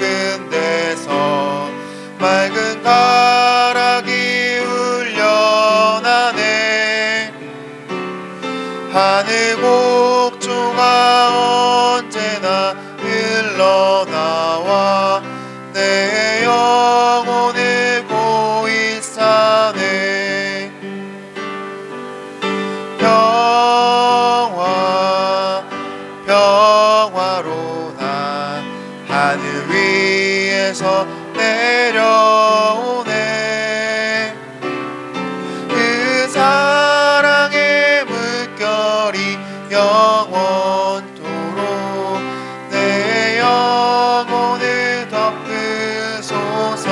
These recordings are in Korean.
높은 데서 맑은 가락이 울려나네. 하늘 곡조가 언제나 흘러나와 내 영혼을 고이 싸네. 평화 평화로다 하늘 위에서 내려오네. 그 사랑의 물결이 영원토록 내 영혼을 덮으소서.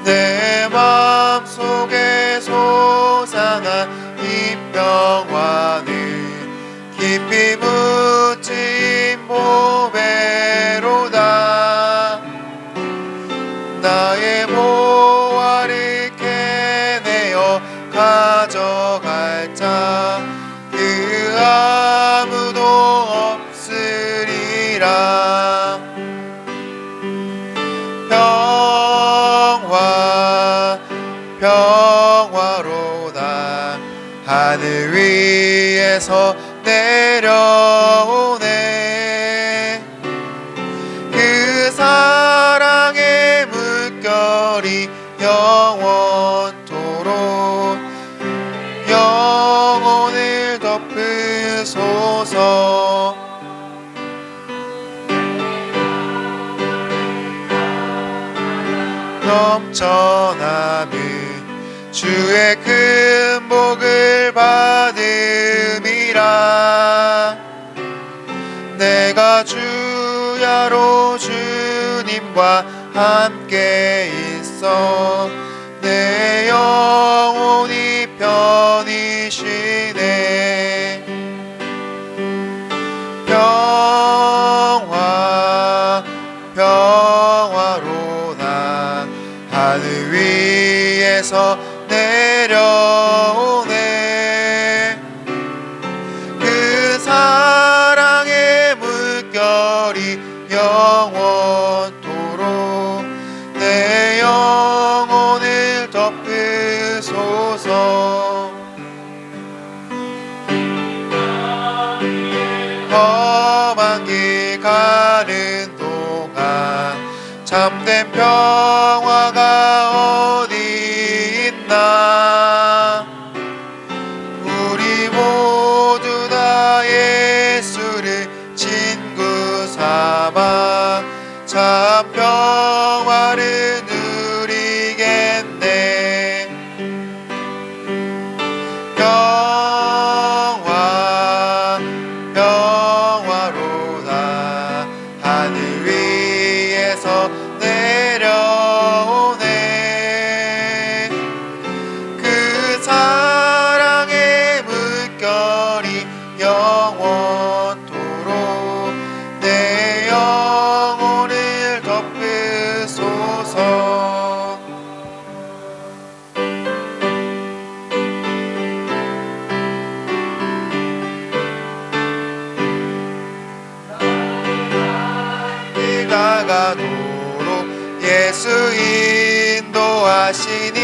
내 마음속에 솟아난 이 평화는 깊이 묻힌 보배로다. 나의 보화를 캐내어 가져갈 자 그 아무도 없으리라. 평화 평화로다 하늘 위에서 내려오네. 그 사랑의 물결이 영원토록 영혼을 덮으소서. 넘쳐나는 주의 큰 복을 받음이라. 내가 주야로 주님과 함께 있어 내 영혼이 편히 쉬네. 평화 평화로다 하늘 위에서 내려오네. 그 사랑의 물결이 영원토록 내 영혼을 덮으소서. 험한 길 가는 동안 참된 평화가 어디 있나. 우리 모두 다 예수를 친구 삼아 참 평화를 누리겠네. 평화 평화로다 하늘 위에서 내려오네. 그 사랑의 물결이 영원토록 내 영혼을 덮으소서. 길 나가도록 예수 인도하시니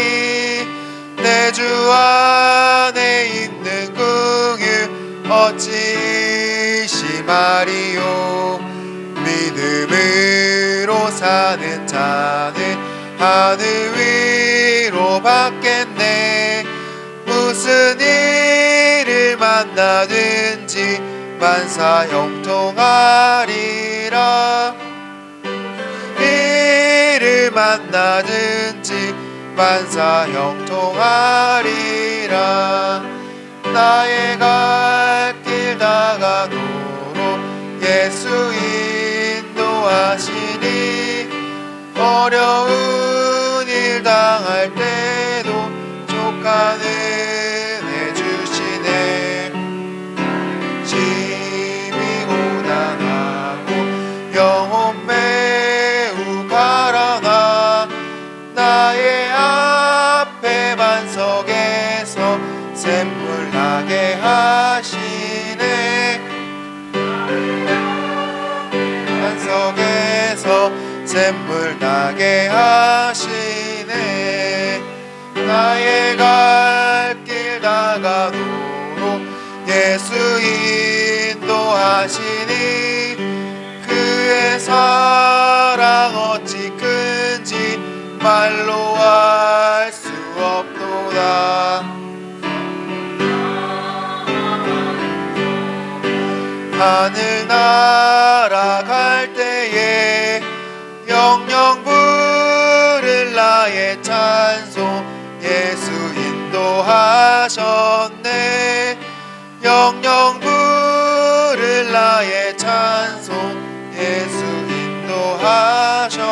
내 주 안에 있는 긍휼 어찌 의심하리요. 믿음으로 사는 자는 하늘 위로 받겠네. 무슨 일을 만나든지 만사 형통하리라. 일을 만나든지 만사 형통하리라. 나의 갈 길 다가도록 예수 인도하시니 어려운 일 당할 때도 족한 은혜 주시네. 심히 고단하고 영혼 매우 가라나 나의 앞에 반석에서 샘물 나게 하시네. 반석 샘물 나게 하시네. 나의 갈 길 다가도록 예수 인도하시니 그의 사랑 어찌 큰지 말로 알 수 없도다. 하늘 날아갈 때에 영영 부를 나의 찬송 예수 인도하셨네. 영영 부를 나의 찬송 예수 인도하셨네.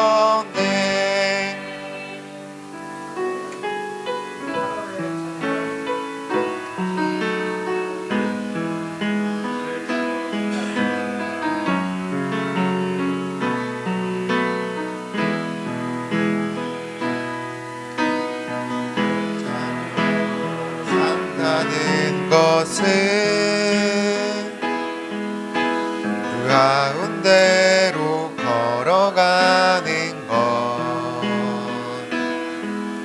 산다는 것은 그 가운데로 걸어가는 것, 그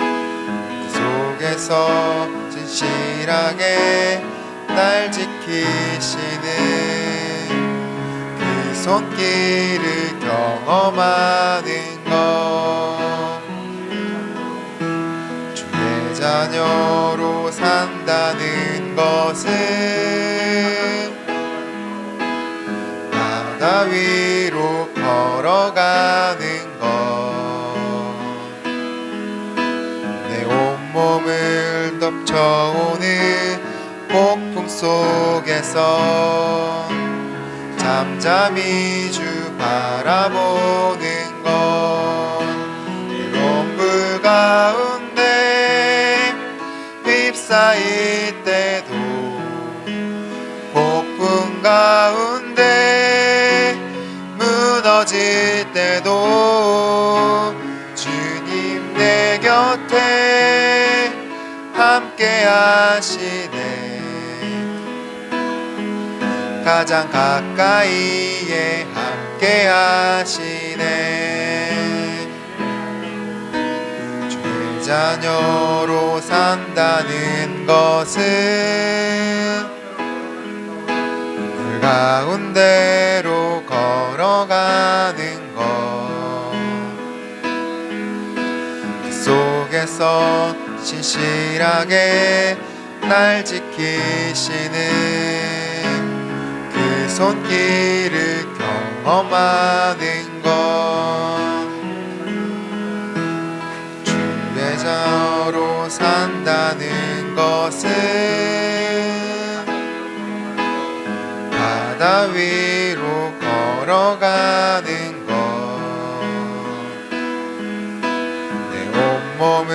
속에서 진실하게 날 지키시는 그 손길을 경험하는 것, 주의 자녀로 산다는 것은 바다 위로 걸어가는 것, 내 온몸을 덮쳐오는 폭풍 속에서 잠잠히 주 바라보는 것, 때론 불 가운데 휩싸일 때도 폭풍 가운데 무너질 때도 주님 내 곁에 함께 하시네. 가장 가까이에 함께 하시네. 주의 자녀로 산다는 것은 그 가운데로 걸어가는 것, 그 속에서 신실하게 날 지키시는 그 손길을 경험하는 것, 주의 자녀로 산다는 것은 바다 위로 걸어가는 것, 내 온몸을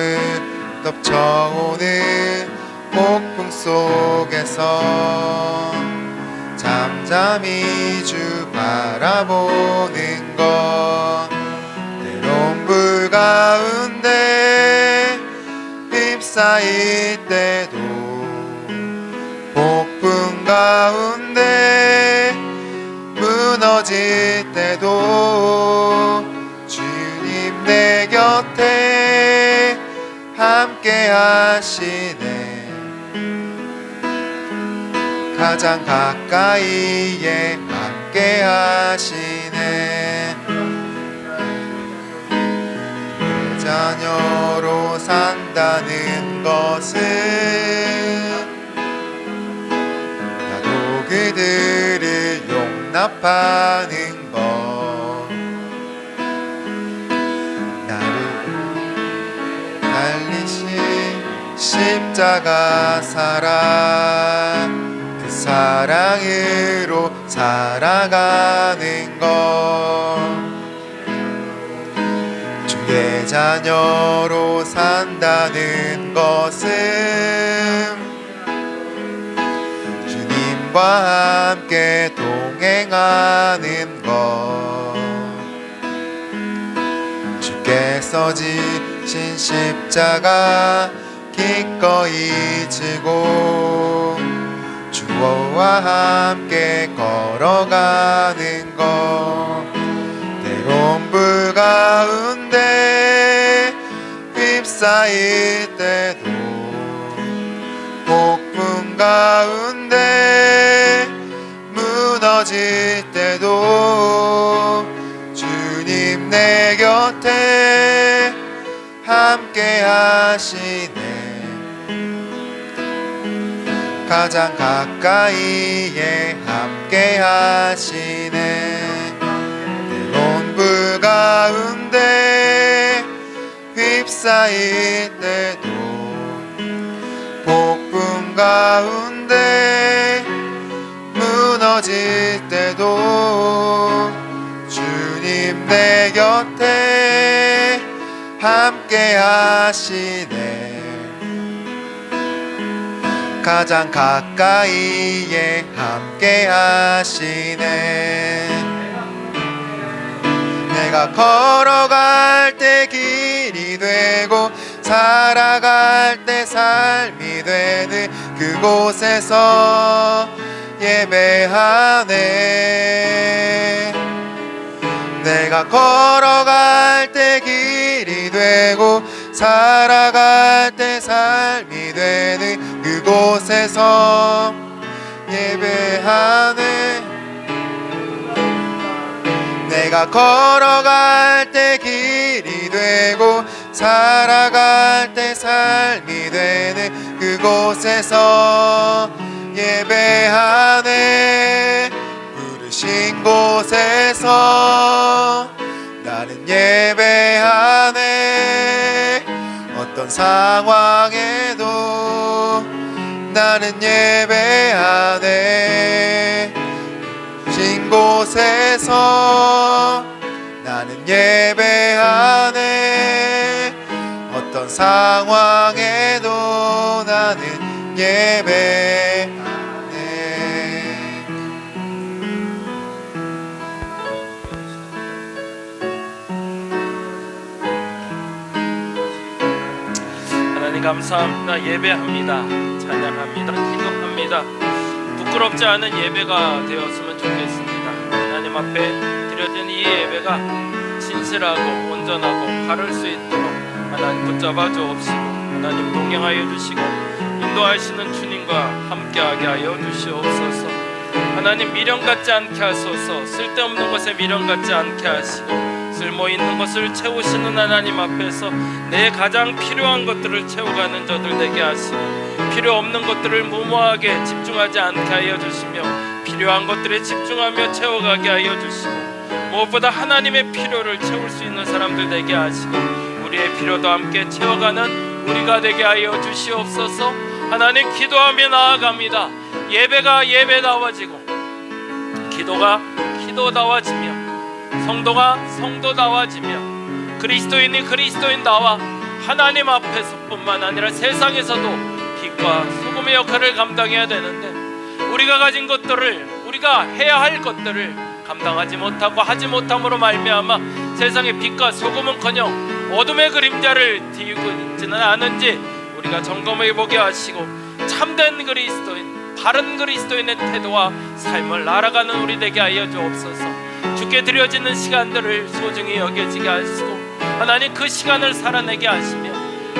덮쳐오는 폭풍 속에서 잠잠히 주 바라보는 것, 때론 불 가운데 휩싸일 때도 폭풍 가운데 무너질 때도 주님 내 곁에 함께 하시네. 가장 가까이에 함께 하시네. 내 자녀로 산다는 것은 나도 그들을 용납하는 것, 나를 달리신 십자가 사랑, 사랑으로 살아가는 것, 주의 자녀로 산다는 것은 주님과 함께 동행하는 것, 주께서 지신 십자가 기꺼이 지고 주와 함께 걸어가는 것, 때론 불가 휩싸일 때도 폭풍 가운데 무너질 때도 주님 내 곁에 함께 하시네. 가장 가까이에 함께 하시네. 때론 불 가운데 휩싸일 때도 폭풍 가운데 무너질 때도 주님 내 곁에 함께 하시네. 가장 가까이에 함께 하시네. 내가 걸어갈 때 길이 되고 살아갈 때 삶이 되는 그곳에서 예배하네. 내가 걸어갈 때 길이 되고 살아갈 때 삶이 되는 그곳에서 예배하네. 내가 걸어갈 때 길이 되고 살아갈 때 삶이 되는 그곳에서 예배하네. 부르신 곳에서 나는 예배하네. 어떤 상황에도 나는 예배하네. 부르신 곳에서 나는 예배하네. 어떤 상황에도 나는 예배하네. 하나님 감사합니다. 예배합니다. 찬양합니다. 기도합니다. 부끄럽지 않은 예배가 되었으면 좋겠습니다. 하나님 앞에 드려진 이 예배가 진실하고 온전하고 바를 수 있도록 하나님 붙잡아 주옵시고 하나님 동행하여 주시고 인도하시는 주님과 함께하게 하여 주시옵소서. 하나님 미련 갖지 않게 하소서. 쓸데없는 것에 미련 갖지 않게 하시고 쓸모있는 것을 채우시는 하나님 앞에서 내 가장 필요한 것들을 채워가는 저들 되게 하시고 필요 없는 것들을 무모하게 집중하지 않게 하여 주시며 필요한 것들에 집중하며 채워가게 하여 주시고 무엇보다 하나님의 필요를 채울 수 있는 사람들 되게 하시고 우리의 필요도 함께 채워가는 우리가 되게 하여 주시옵소서. 하나님 기도하며 나아갑니다. 예배가 예배다워지고 기도가 기도다워지며 성도가 성도다워지며 그리스도인이 그리스도인다워 하나님 앞에서뿐만 아니라 세상에서도 빛과 소금의 역할을 감당해야 되는데 우리가 가진 것들을 우리가 해야 할 것들을 감당하지 못하고 하지 못함으로 말미암아 세상의 빛과 소금은커녕 어둠의 그림자를 띄우고 있지는 않은지 우리가 점검해 보게 하시고 참된 그리스도인 바른 그리스도인의 태도와 삶을 날아가는 우리 되게 하여 주옵소서. 주께 드려지는 시간들을 소중히 여겨지게 하시고 하나님 그 시간을 살아내게 하시며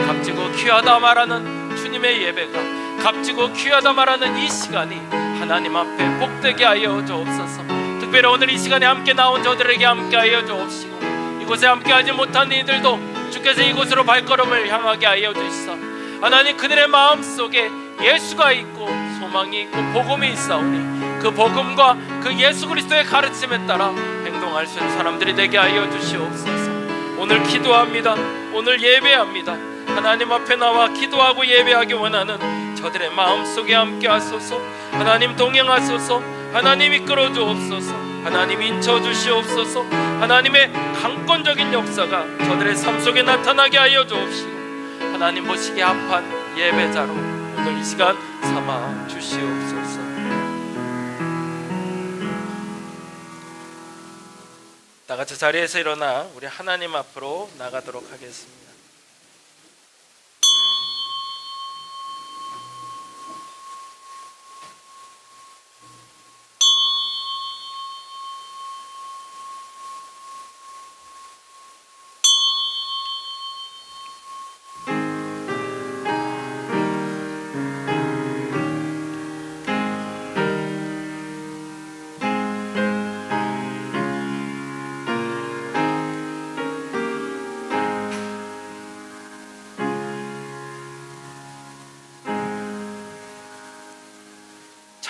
값지고 귀하다 말하는 주님의 예배가 값지고 귀하다 말하는 이 시간이 하나님 앞에 복되게 하여 주옵소서. 특별히 오늘 이 시간에 함께 나온 저들에게 함께 하여 주옵시고 이곳에 함께 하지 못한 이들도 주께서 이곳으로 발걸음을 향하게 하여 주시사 하나님 그들의 마음속에 예수가 있고 소망이 있고 복음이 있사오니 그 복음과 그 예수 그리스도의 가르침에 따라 행동할 수 있는 사람들이 되게 하여 주시옵소서. 오늘 기도합니다. 오늘 예배합니다. 하나님 앞에 나와 기도하고 예배하기 원하는 저들의 마음속에 함께 하소서. 하나님 동행하소서. 하나님 이끌어 주옵소서. 하나님 인쳐 주시옵소서. 하나님의 강권적인 역사가 저들의 삶 속에 나타나게 하여 주옵시고 하나님 보시기에 합한 예배자로 오늘 이 시간 삼아 주시옵소서. 다같이 자리에서 일어나 우리 하나님 앞으로 나가도록 하겠습니다.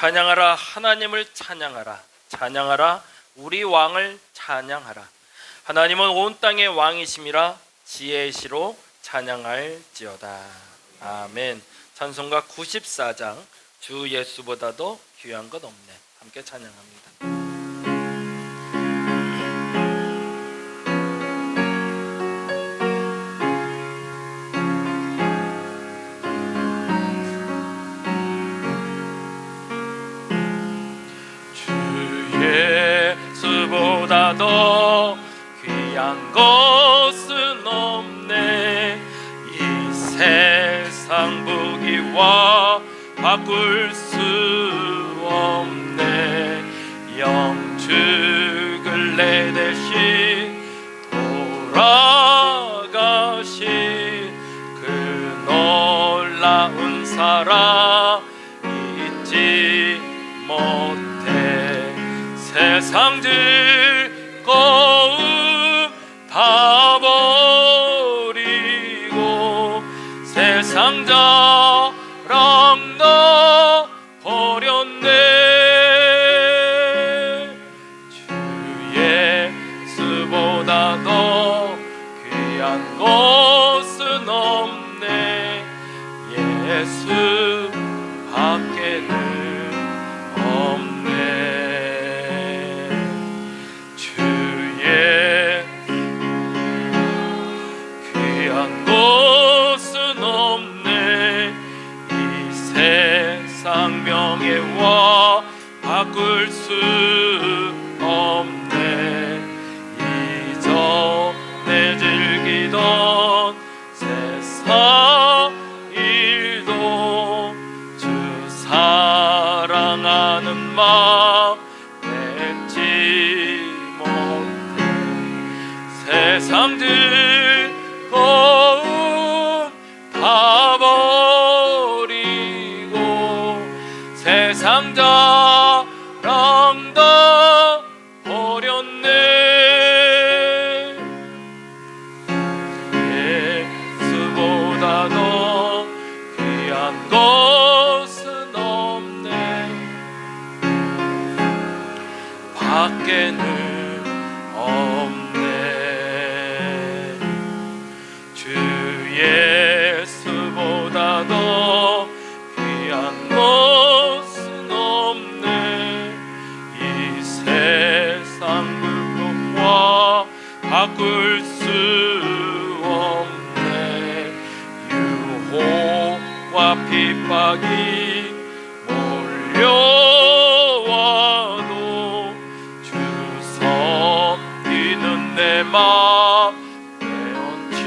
찬양하라 하나님을 찬양하라. 찬양하라 우리 왕을 찬양하라. 하나님은 온 땅의 왕이심이라 지혜의 시로 찬양할지어다. 아멘. 찬송가 94장 주 예수보다도 귀한 것 없네. 함께 찬양합니다. 예수보다 더 귀한 것은 없네. 이 세상 부귀와 바꿀 수 없네. 영축을 내 대신 돌아가신 그 놀라운 사랑 잊지 못해. 세상 즐거움 다 버리고 세상 자랑 다 버렸네. 주 예수보다 더 귀한 것은 없네. 예수 밖에는 없네. 주의 귀한 것은 없네. 이 세상 명예와 바꿀 수 없네. 이전에 즐기던 세상 일도 주 사랑하는 마음 잊지 못해. 세상 즐거움 다 버리고 세상 자랑 다 버렸네. 예수보다 더 귀한 것은 없네. 밖에는 없네. 주 예수보다 더 귀한 것은 없네. 이 세상 물고와 바꿀 수 없네. 유혹과 핍박이 몰려와도 주 섬기는 내 마음 빼앗지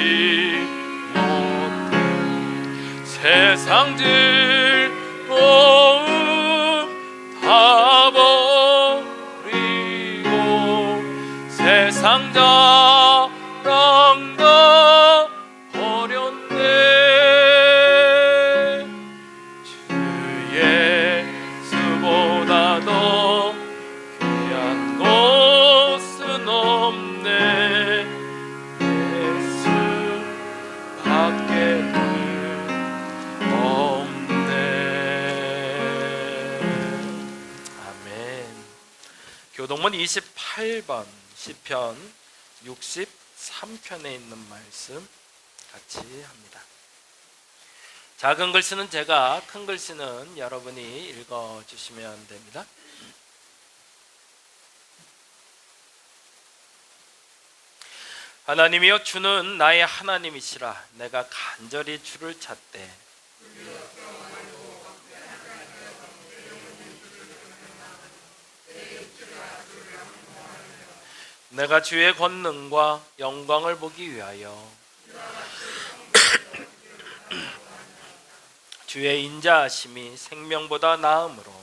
못해. 세상 즐거움 다 버리고 세상 자랑 다 버렸네. 주 예수보다 더 귀한 것은 없네. 예수 밖에는 없네. 아멘. 교동문 28번 시편 63편에 있는 말씀 같이 합니다. 작은 글씨는 제가, 큰 글씨는 여러분이 읽어주시면 됩니다. 하나님이여, 주는 나의 하나님이시라. 내가 간절히 주를 찾되 내가 주의 권능과 영광을 보기 위하여 주의 인자하심이 생명보다 나음으로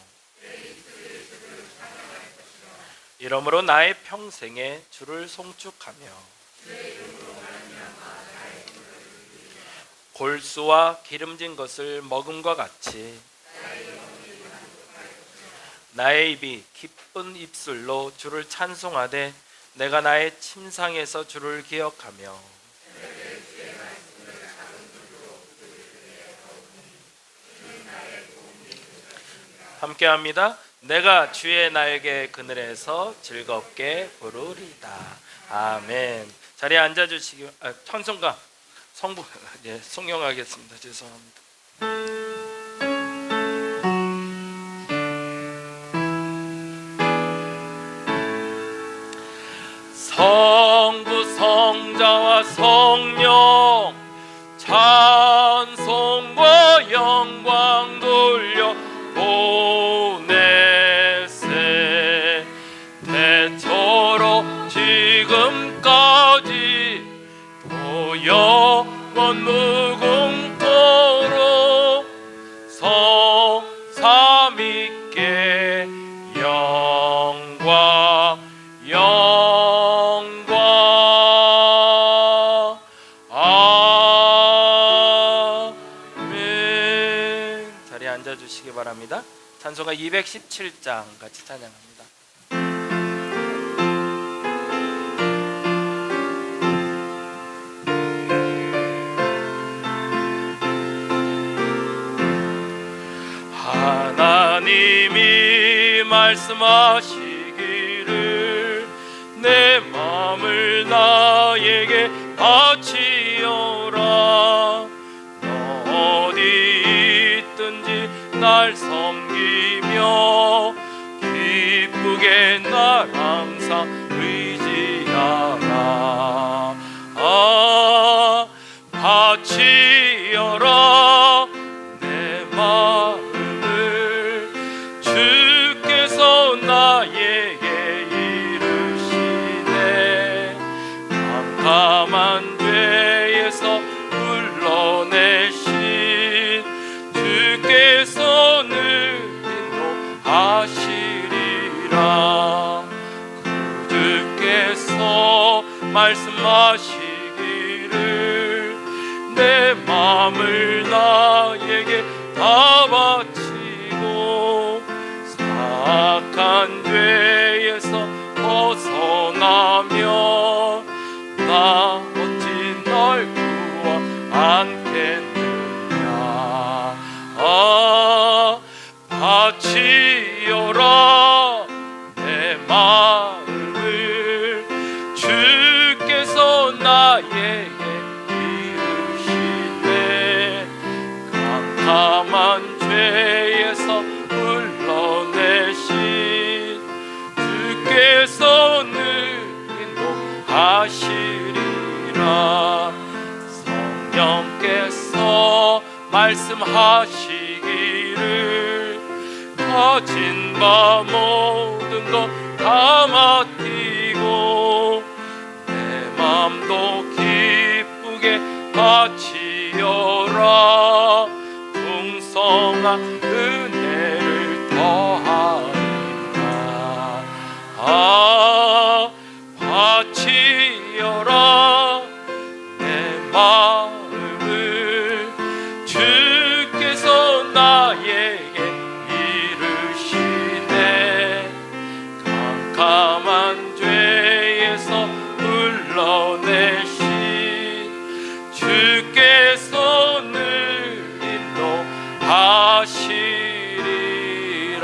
이러므로 나의 평생에 주를 송축하며 골수와 기름진 것을 먹음과 같이 나의 입이 기쁜 입술로 주를 찬송하되 내가 나의 침상에서 주를 기억하며 함께합니다. 내가 주의 나에게 그늘에서 즐겁게 부르리다. 아멘. 자리에 앉아주시기 찬송가 성부 송영하겠습니다. 죄송합니다. 성부 성자와 성령 찬송과 영광 돌려 보내세. 대처로 지금까지 또 영원 무궁토록 성삼위께 영광 아멘. 자리에 앉아주시기 바랍니다. 찬송가 217장 같이 찬양합니다. 하나님이 말씀하시기를 내 마음을 나에게 바치어라. 너 어디 있든지 날 섬기며 기쁘게 날 항상 의지하라. 바치어라 내 마음을 주께서 나에게 이르시네. 캄캄한 죄에서 불러내신 주께서 늘 인도하시리라. 그 주께서 말씀하시기를 내 마음을 나에게 다 바치고 사악한 죄에서 벗어나며 나 어찌 널 구하 않겠느냐. 바치어라 내 마음을 주께서 나에게 이르시되 캄캄한 죄에서 불러내신 주께서 늘 인도하시리라. 성령께서 말씀하시기를 가진 바 모든 것 다 맡기고 내 맘도 기쁘게 바치어라. 풍성한 은혜를 더하리라. 바치어라 내 마음을 주께서 나에게 이르시네. 캄캄한 죄에서 불러내신 주께서 늘 인도하시리라.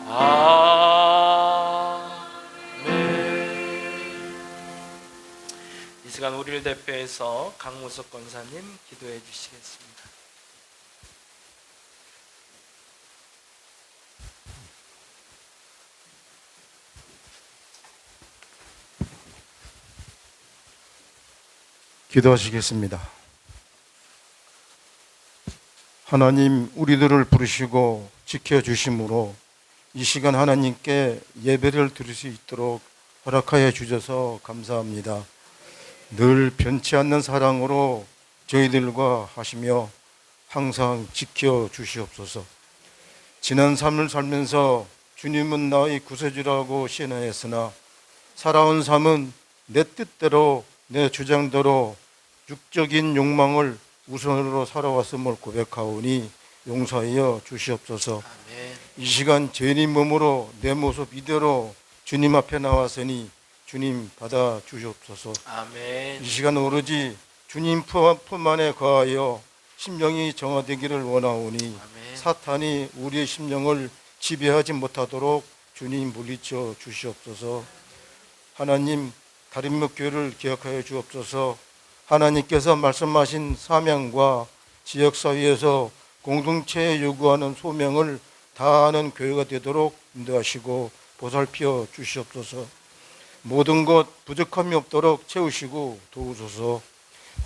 아멘. 이 시간 우리를 대표해서 강무석 권사님 기도해 주시겠습니다. 기도하시겠습니다. 하나님, 우리들을 부르시고 지켜주심으로 이 시간 하나님께 예배를 드릴 수 있도록 허락하여 주셔서 감사합니다. 늘 변치 않는 사랑으로 저희들과 하시며 항상 지켜주시옵소서. 지난 삶을 살면서 주님은 나의 구세주라고 신앙했으나 살아온 삶은 내 뜻대로 내 주장대로 육적인 욕망을 우선으로 살아왔음을 고백하오니 용서하여 주시옵소서. 아멘. 이 시간 죄인인 몸으로 내 모습 이대로 주님 앞에 나왔으니 주님 받아 주시옵소서. 아멘. 이 시간 오로지 주님 품 안에 거하여 심령이 정화되기를 원하오니 아멘. 사탄이 우리의 심령을 지배하지 못하도록 주님 물리쳐 주시옵소서. 하나님, 다림목교회를 기억하여 주옵소서. 하나님께서 말씀하신 사명과 지역사회에서 공동체에 요구하는 소명을 다하는 교회가 되도록 인도하시고 보살펴 주시옵소서. 모든 것 부족함이 없도록 채우시고 도우소서.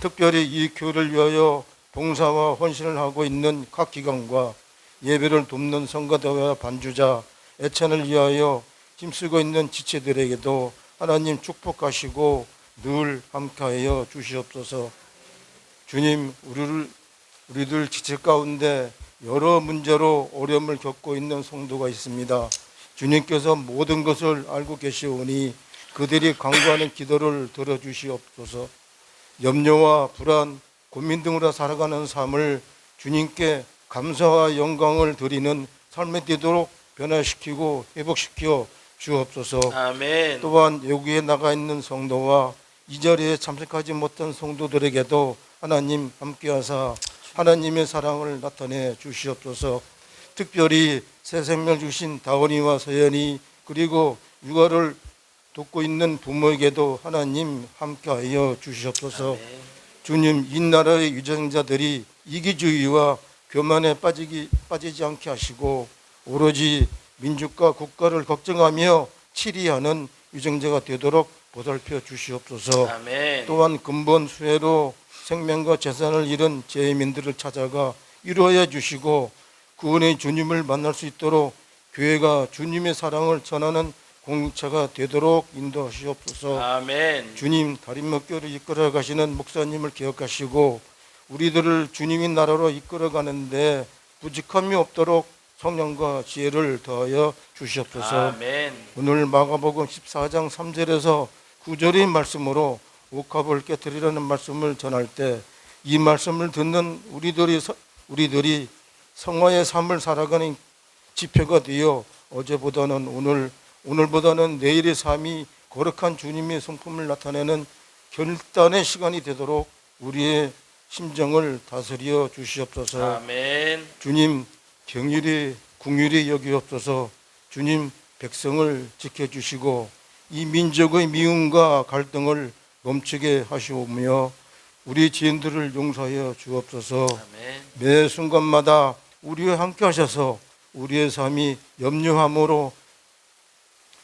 특별히 이 교회를 위하여 봉사와 헌신을 하고 있는 각 기관과 예배를 돕는 성가대와 반주자, 애찬을 위하여 힘쓰고 있는 지체들에게도 하나님 축복하시고 늘 함께하여 주시옵소서. 주님, 우리들 지체 가운데 여러 문제로 어려움을 겪고 있는 성도가 있습니다. 주님께서 모든 것을 알고 계시오니 그들이 간구하는 기도를 들어주시옵소서. 염려와 불안, 고민 등으로 살아가는 삶을 주님께 감사와 영광을 드리는 삶이 되도록 변화시키고 회복시켜 주옵소서. 아멘. 또한 여기에 나가 있는 성도와 이 자리에 참석하지 못한 성도들에게도 하나님 함께하사 하나님의 사랑을 나타내 주시옵소서. 특별히 새 생명 주신 다원이와 서연이 그리고 육아를 돕고 있는 부모에게도 하나님 함께하여 주시옵소서. 아멘. 주님, 이 나라의 유전자들이 이기주의와 교만에 빠지지 않게 하시고 오로지 민족과 국가를 걱정하며 치리하는 유정자가 되도록 보살펴 주시옵소서. 아멘. 또한 근본 수혜로 생명과 재산을 잃은 재민들을 찾아가 위로하여 주시고 구원의 주님을 만날 수 있도록 교회가 주님의 사랑을 전하는 공동체가 되도록 인도하시옵소서. 아멘. 주님, 다림목교를 이끌어 가시는 목사님을 기억하시고 우리들을 주님의 나라로 이끌어 가는데 부족함이 없도록 성령과 지혜를 더하여 주시옵소서. 아멘. 오늘 마가복음 14장 3절에서 9절의 말씀으로 옥합을 깨뜨리라는 말씀을 전할 때 이 말씀을 듣는 우리들이 성화의 삶을 살아가는 지표가 되어 어제보다는 오늘보다는 내일의 삶이 거룩한 주님의 성품을 나타내는 결단의 시간이 되도록 우리의 심정을 다스려 주시옵소서. 아멘. 주님, 긍휼히 여기옵소서. 주님, 백성을 지켜주시고 이 민족의 미움과 갈등을 멈추게 하시오며 우리 지인들을 용서하여 주옵소서. 아멘. 매 순간마다 우리와 함께 하셔서 우리의 삶이 염려함으로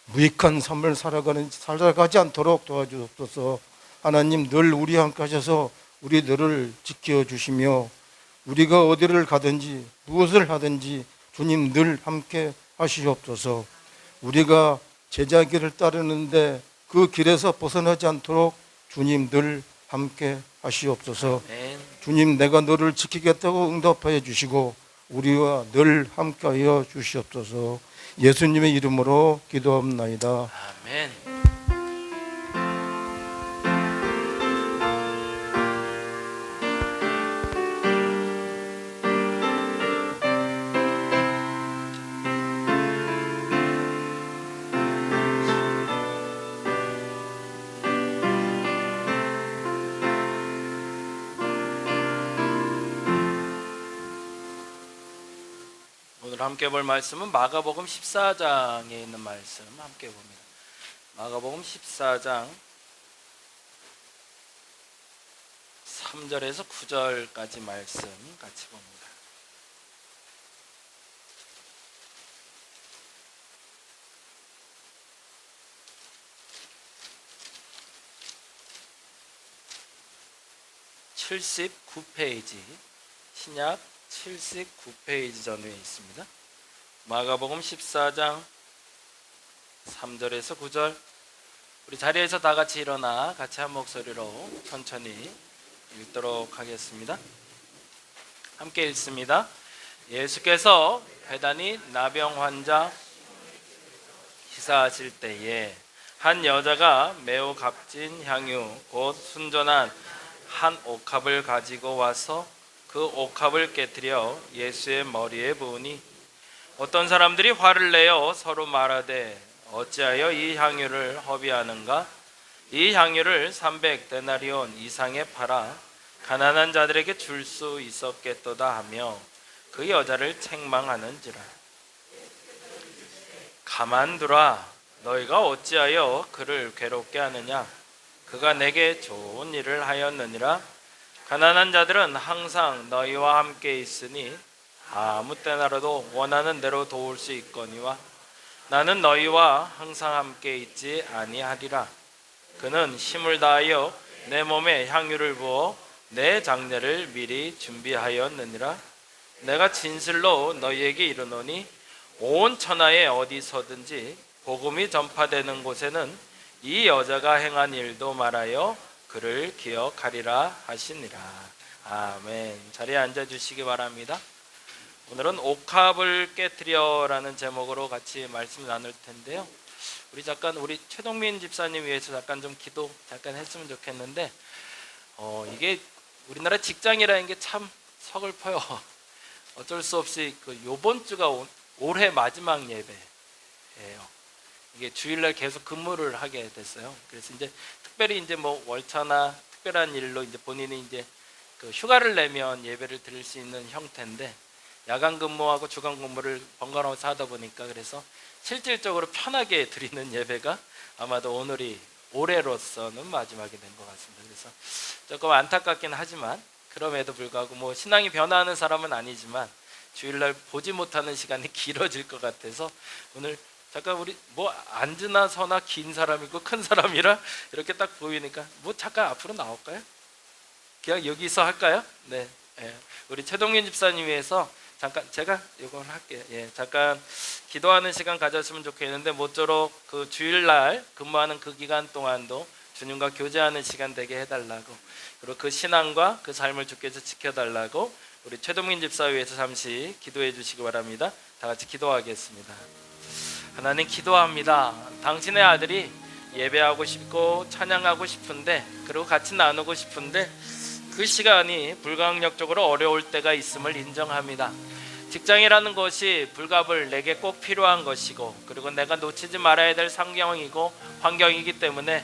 무익한 삶을 살아가지 않도록 도와주옵소서. 하나님, 늘 우리와 함께 하셔서 우리들을 지켜주시며 우리가 어디를 가든지 무엇을 하든지 주님 늘 함께 하시옵소서. 우리가 제자 길을 따르는데 그 길에서 벗어나지 않도록 주님 늘 함께 하시옵소서. 아멘. 주님, 내가 너를 지키겠다고 응답하여 주시고 우리와 늘 함께하여 주시옵소서. 예수님의 이름으로 기도합나이다. 아멘. 오늘 함께 볼 말씀은 마가복음 14장에 있는 말씀 함께 봅니다. 마가복음 14장 3절에서 9절까지 말씀 같이 봅니다. (79페이지) 신약 79페이지 전후에 있습니다. 마가복음 14장 3절에서 9절. 우리 자리에서 다 같이 일어나 같이 한 목소리로 천천히 읽도록 하겠습니다. 함께 읽습니다. 예수께서 배단이 나병 환자 시사하실 때에 한 여자가 매우 값진 향유 곧 순전한 한 옥합을 가지고 와서 그 옥합을 깨뜨려 예수의 머리에 부으니 어떤 사람들이 화를 내어 서로 말하되 어찌하여 이 향유를 허비하는가? 이 향유를 300데나리온 이상에 팔아 가난한 자들에게 줄 수 있었겠도다 하며 그 여자를 책망하는지라. 가만두라. 너희가 어찌하여 그를 괴롭게 하느냐. 그가 내게 좋은 일을 하였느니라. 가난한 자들은 항상 너희와 함께 있으니 아무 때나라도 원하는 대로 도울 수 있거니와 나는 너희와 항상 함께 있지 아니하리라. 그는 힘을 다하여 내 몸에 향유를 부어 내 장례를 미리 준비하였느니라. 내가 진실로 너희에게 이르노니 온 천하에 어디서든지 복음이 전파되는 곳에는 이 여자가 행한 일도 말하여 그를 기억하리라 하시니라. 아멘. 자리에 앉아주시기 바랍니다. 오늘은 옥합을 깨뜨려라는 제목으로 같이 말씀 나눌 텐데요. 우리 최동민 집사님 위해서 좀 기도 했으면 좋겠는데, 이게 우리나라 직장이라는 게 참 서글퍼요. 어쩔 수 없이 요번 주가 올해 마지막 예배예요. 이게 주일날 계속 근무를 하게 됐어요. 그래서 이제 특별히 이제 뭐 월차나 특별한 일로 이제 본인이 이제 휴가를 내면 예배를 드릴 수 있는 형태인데, 야간 근무하고 주간 근무를 번갈아가면서 하다 보니까 그래서 실질적으로 편하게 드리는 예배가 아마도 오늘이 올해로서는 마지막이 된 것 같습니다. 그래서 조금 안타깝긴 하지만 그럼에도 불구하고 뭐 신앙이 변화하는 사람은 아니지만 주일날 보지 못하는 시간이 길어질 것 같아서 오늘 잠깐 우리 뭐 앉으나 서나 긴 사람이고 큰 사람이라 이렇게 딱 보이니까 뭐 잠깐 앞으로 나올까요? 그냥 여기서 할까요? 네, 우리 최동윤 집사님 위해서 잠깐 제가 이걸 할게요. 잠깐 기도하는 시간 가졌으면 좋겠는데 모쪼록 그 주일날 근무하는 그 기간 동안도 주님과 교제하는 시간 되게 해달라고, 그리고 그 신앙과 그 삶을 주께서 지켜달라고 우리 최동민 집사 위해서 잠시 기도해 주시기 바랍니다. 다 같이 기도하겠습니다. 하나님, 기도합니다. 당신의 아들이 예배하고 싶고 찬양하고 싶은데, 그리고 같이 나누고 싶은데 그 시간이 불가항력적으로 어려울 때가 있음을 인정합니다. 직장이라는 것이 불갑을 내게 꼭 필요한 것이고, 그리고 내가 놓치지 말아야 될 상경이고 환경이기 때문에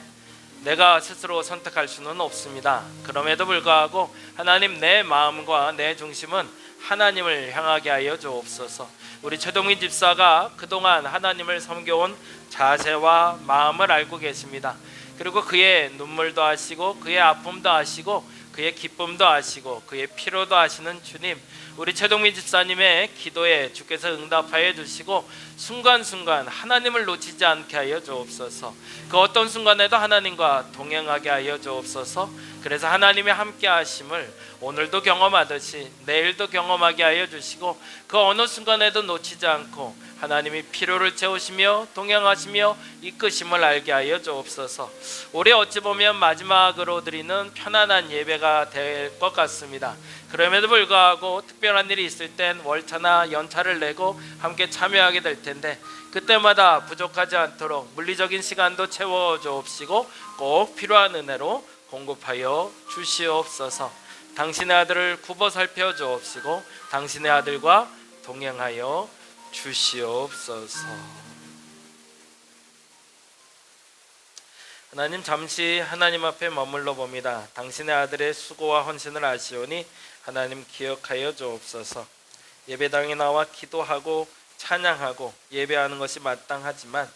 내가 스스로 선택할 수는 없습니다. 그럼에도 불구하고 하나님, 내 마음과 내 중심은 하나님을 향하게 하여 주옵소서. 우리 최동민 집사가 그동안 하나님을 섬겨온 자세와 마음을 알고 계십니다. 그리고 그의 눈물도 아시고 그의 아픔도 아시고 그의 기쁨도 아시고 그의 피로도 아시는 주님, 우리 최동민 집사님의 기도에 주께서 응답하여 주시고 순간순간 하나님을 놓치지 않게 하여 주옵소서. 그 어떤 순간에도 하나님과 동행하게 하여 주옵소서. 그래서 하나님의 함께 하심을 오늘도 경험하듯이 내일도 경험하게 하여 주시고 그 어느 순간에도 놓치지 않고 하나님이 필요를 채우시며 동행하시며 이끄심을 알게 하여 주옵소서. 올해 어찌 보면 마지막으로 드리는 편안한 예배가 될 것 같습니다. 그럼에도 불구하고 특별한 일이 있을 땐 월차나 연차를 내고 함께 참여하게 될 텐데, 그때마다 부족하지 않도록 물리적인 시간도 채워 주옵시고 꼭 필요한 은혜로 공급하여 주시옵소서. 당신의 아들을 굽어 살펴 주옵시고 당신의 아들과 동행하여 주시옵소서. 하나님, 잠시 하나님 앞에 머물러 봅니다. 당신의 아들의 수고와 헌신을 아시오니 하나님 기억하여 주옵소서. 예배당에 나와 기도하고 찬양하고 예배하는 것이 마땅하지만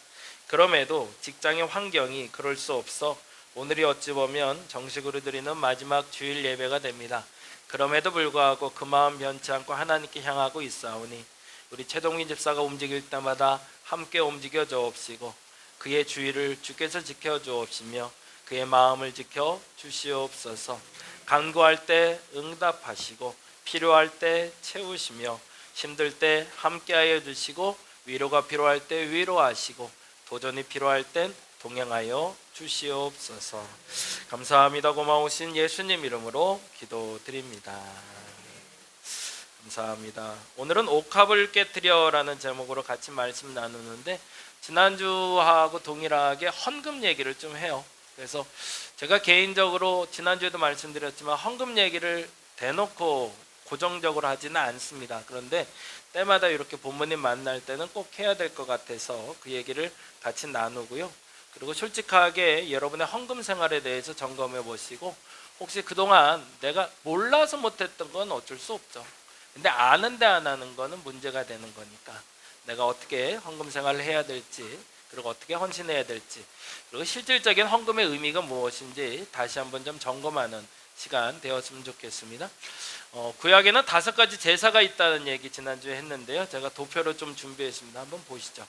그럼에도 직장의 환경이 그럴 수 없어 오늘이 어찌 보면 정식으로 드리는 마지막 주일 예배가 됩니다. 그럼에도 불구하고 그 마음 변치 않고 하나님께 향하고 있사오니 우리 최동민 집사가 움직일 때마다 함께 움직여 주옵시고 그의 주의를 주께서 지켜 주옵시며 그의 마음을 지켜 주시옵소서. 간구할 때 응답하시고 필요할 때 채우시며 힘들 때 함께하여 주시고 위로가 필요할 때 위로하시고 도전이 필요할 땐 동행하여 주시옵소서. 감사합니다. 고마우신 예수님 이름으로 기도드립니다. 감사합니다. 오늘은 옥합을 깨뜨려라는 제목으로 같이 말씀 나누는데 지난주하고 동일하게 헌금 얘기를 좀 해요. 그래서 제가 개인적으로 지난주에도 말씀드렸지만 헌금 얘기를 대놓고 고정적으로 하지는 않습니다. 그런데 때마다 이렇게 부모님 만날 때는 꼭 해야 될 것 같아서 그 얘기를 같이 나누고요. 그리고 솔직하게 여러분의 헌금 생활에 대해서 점검해 보시고, 혹시 그동안 내가 몰라서 못했던 건 어쩔 수 없죠. 근데 아는데 안 하는 거는 문제가 되는 거니까, 내가 어떻게 헌금 생활을 해야 될지, 그리고 어떻게 헌신해야 될지, 그리고 실질적인 헌금의 의미가 무엇인지 다시 한번 좀 점검하는 시간 되었으면 좋겠습니다. 구약에는 5가지 제사가 있다는 얘기 지난주에 했는데요. 제가 도표로 좀 준비했습니다. 한번 보시죠.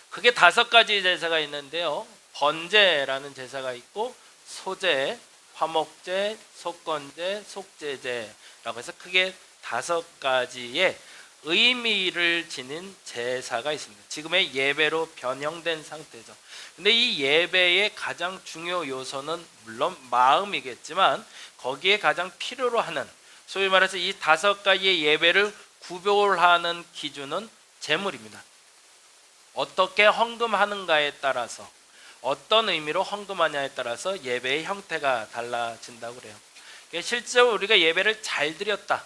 크게 5가지 제사가 있는데요. 번제라는 제사가 있고, 소제, 화목제, 속건제, 속죄제라고 해서 크게 5가지의 의미를 지닌 제사가 있습니다. 지금의 예배로 변형된 상태죠. 근데 이 예배의 가장 중요 요소는 물론 마음이겠지만, 거기에 가장 필요로 하는, 소위 말해서 이 5가지의 예배를 구별하는 기준은 제물입니다. 어떻게 헌금하는가에 따라서, 어떤 의미로 헌금하냐에 따라서 예배의 형태가 달라진다고 그래요. 실제로 우리가 예배를 잘 드렸다,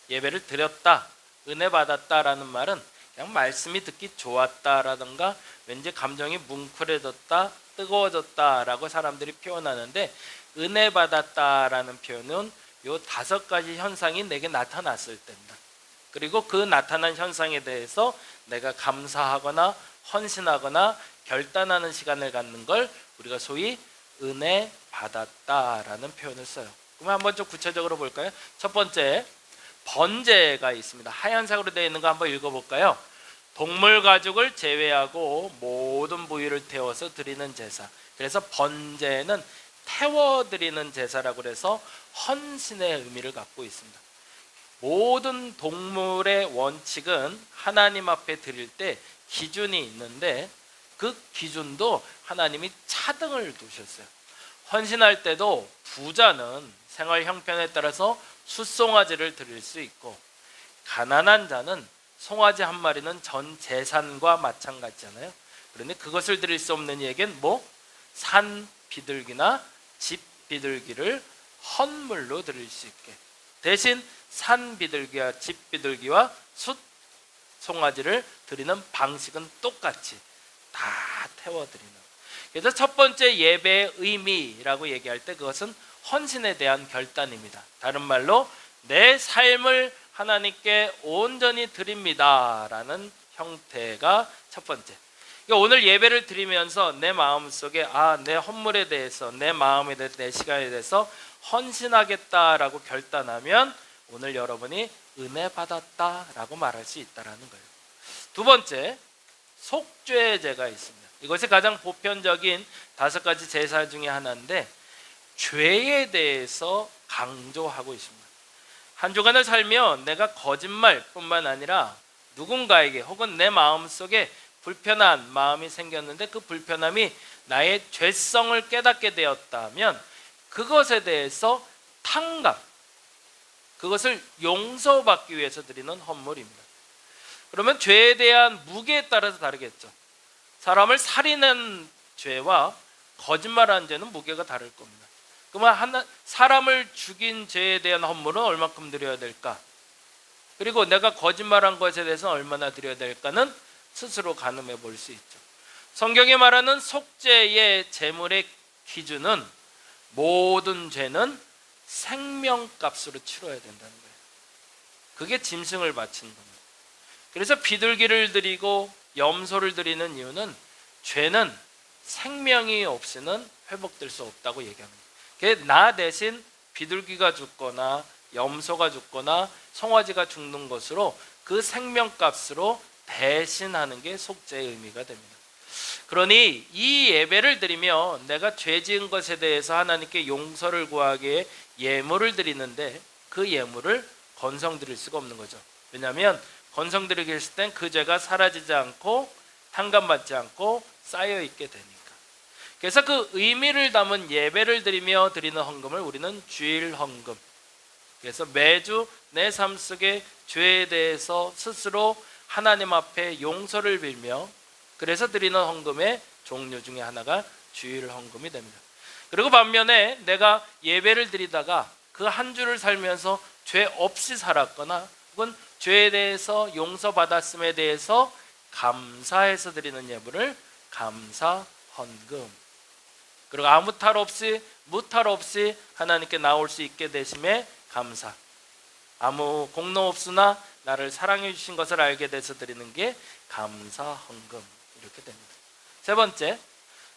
예배를 드렸다, 은혜 받았다라는 말은 그냥 말씀이 듣기 좋았다라든가 왠지 감정이 뭉클해졌다, 뜨거워졌다라고 사람들이 표현하는데, 은혜 받았다라는 표현은 요 5가지 현상이 내게 나타났을 때입니다. 그리고 그 나타난 현상에 대해서 내가 감사하거나 헌신하거나 결단하는 시간을 갖는 걸 우리가 소위 은혜 받았다라는 표현을 써요. 그럼 한번 좀 구체적으로 볼까요? 첫 번째, 번제가 있습니다. 하얀색으로 되어 있는 거 한번 읽어볼까요? 동물 가죽을 제외하고 모든 부위를 태워서 드리는 제사. 그래서 번제는 태워드리는 제사라고 해서 헌신의 의미를 갖고 있습니다. 모든 동물의 원칙은 하나님 앞에 드릴 때 기준이 있는데, 그 기준도 하나님이 차등을 두셨어요. 헌신할 때도 부자는 생활 형편에 따라서 숫송아지를 드릴 수 있고, 가난한 자는 송아지 한 마리는 전 재산과 마찬가지잖아요. 그런데 그것을 드릴 수 없는 이에겐 산 비둘기나 집 비둘기를 헌물로 드릴 수 있게, 대신 산 비둘기와 집 비둘기와 숫 송아지를 드리는 방식은 똑같이 다 태워드리는. 그래서 첫 번째 예배의 의미라고 얘기할 때 그것은 헌신에 대한 결단입니다. 다른 말로 내 삶을 하나님께 온전히 드립니다라는 형태가 첫 번째. 그러니까 오늘 예배를 드리면서 내 마음속에 내 헌물에 대해서, 내 마음에 대해서, 내 시간에 대해서 헌신하겠다라고 결단하면 오늘 여러분이 은혜 받았다라고 말할 수 있다라는 거예요. 두 번째, 속죄제가 있습니다. 이것이 가장 보편적인 5가지 제사 중에 하나인데, 죄에 대해서 강조하고 있습니다. 한 주간을 살면 내가 거짓말뿐만 아니라 누군가에게 혹은 내 마음속에 불편한 마음이 생겼는데, 그 불편함이 나의 죄성을 깨닫게 되었다면 그것에 대해서 탕감, 그것을 용서받기 위해서 드리는 헌물입니다. 그러면 죄에 대한 무게에 따라서 다르겠죠. 사람을 살인한 죄와 거짓말한 죄는 무게가 다를 겁니다. 그러면 사람을 죽인 죄에 대한 헌물은 얼마큼 드려야 될까? 그리고 내가 거짓말한 것에 대해서 얼마나 드려야 될까는 스스로 가늠해 볼 수 있죠. 성경이 말하는 속죄의 제물의 기준은 모든 죄는 생명값으로 치러야 된다는 거예요. 그게 짐승을 바치는 겁니다. 그래서 비둘기를 드리고 염소를 드리는 이유는 죄는 생명이 없이는 회복될 수 없다고 얘기합니다. 나 대신 비둘기가 죽거나 염소가 죽거나 송아지가 죽는 것으로 그 생명값으로 대신하는 게 속죄의 의미가 됩니다. 그러니 이 예배를 드리며 내가 죄 지은 것에 대해서 하나님께 용서를 구하기 위해 예물을 드리는데, 그 예물을 건성 드릴 수가 없는 거죠. 왜냐하면 건성 드리게 했을 땐 그 죄가 사라지지 않고 탕감받지 않고 쌓여있게 되니까. 그래서 그 의미를 담은 예배를 드리며 드리는 헌금을 우리는 주일 헌금, 그래서 매주 내 삶 속의 죄에 대해서 스스로 하나님 앞에 용서를 빌며, 그래서 드리는 헌금의 종류 중에 하나가 주일 헌금이 됩니다. 그리고 반면에 내가 예배를 드리다가 그 한 주를 살면서 죄 없이 살았거나 혹은 죄에 대해서 용서받았음에 대해서 감사해서 드리는 예물을 감사 헌금. 그리고 아무 탈 없이 무탈 없이 하나님께 나올 수 있게 되심에 감사. 아무 공로 없으나 나를 사랑해 주신 것을 알게 돼서 드리는 게 감사 헌금. 이렇게 됩니다. 세 번째,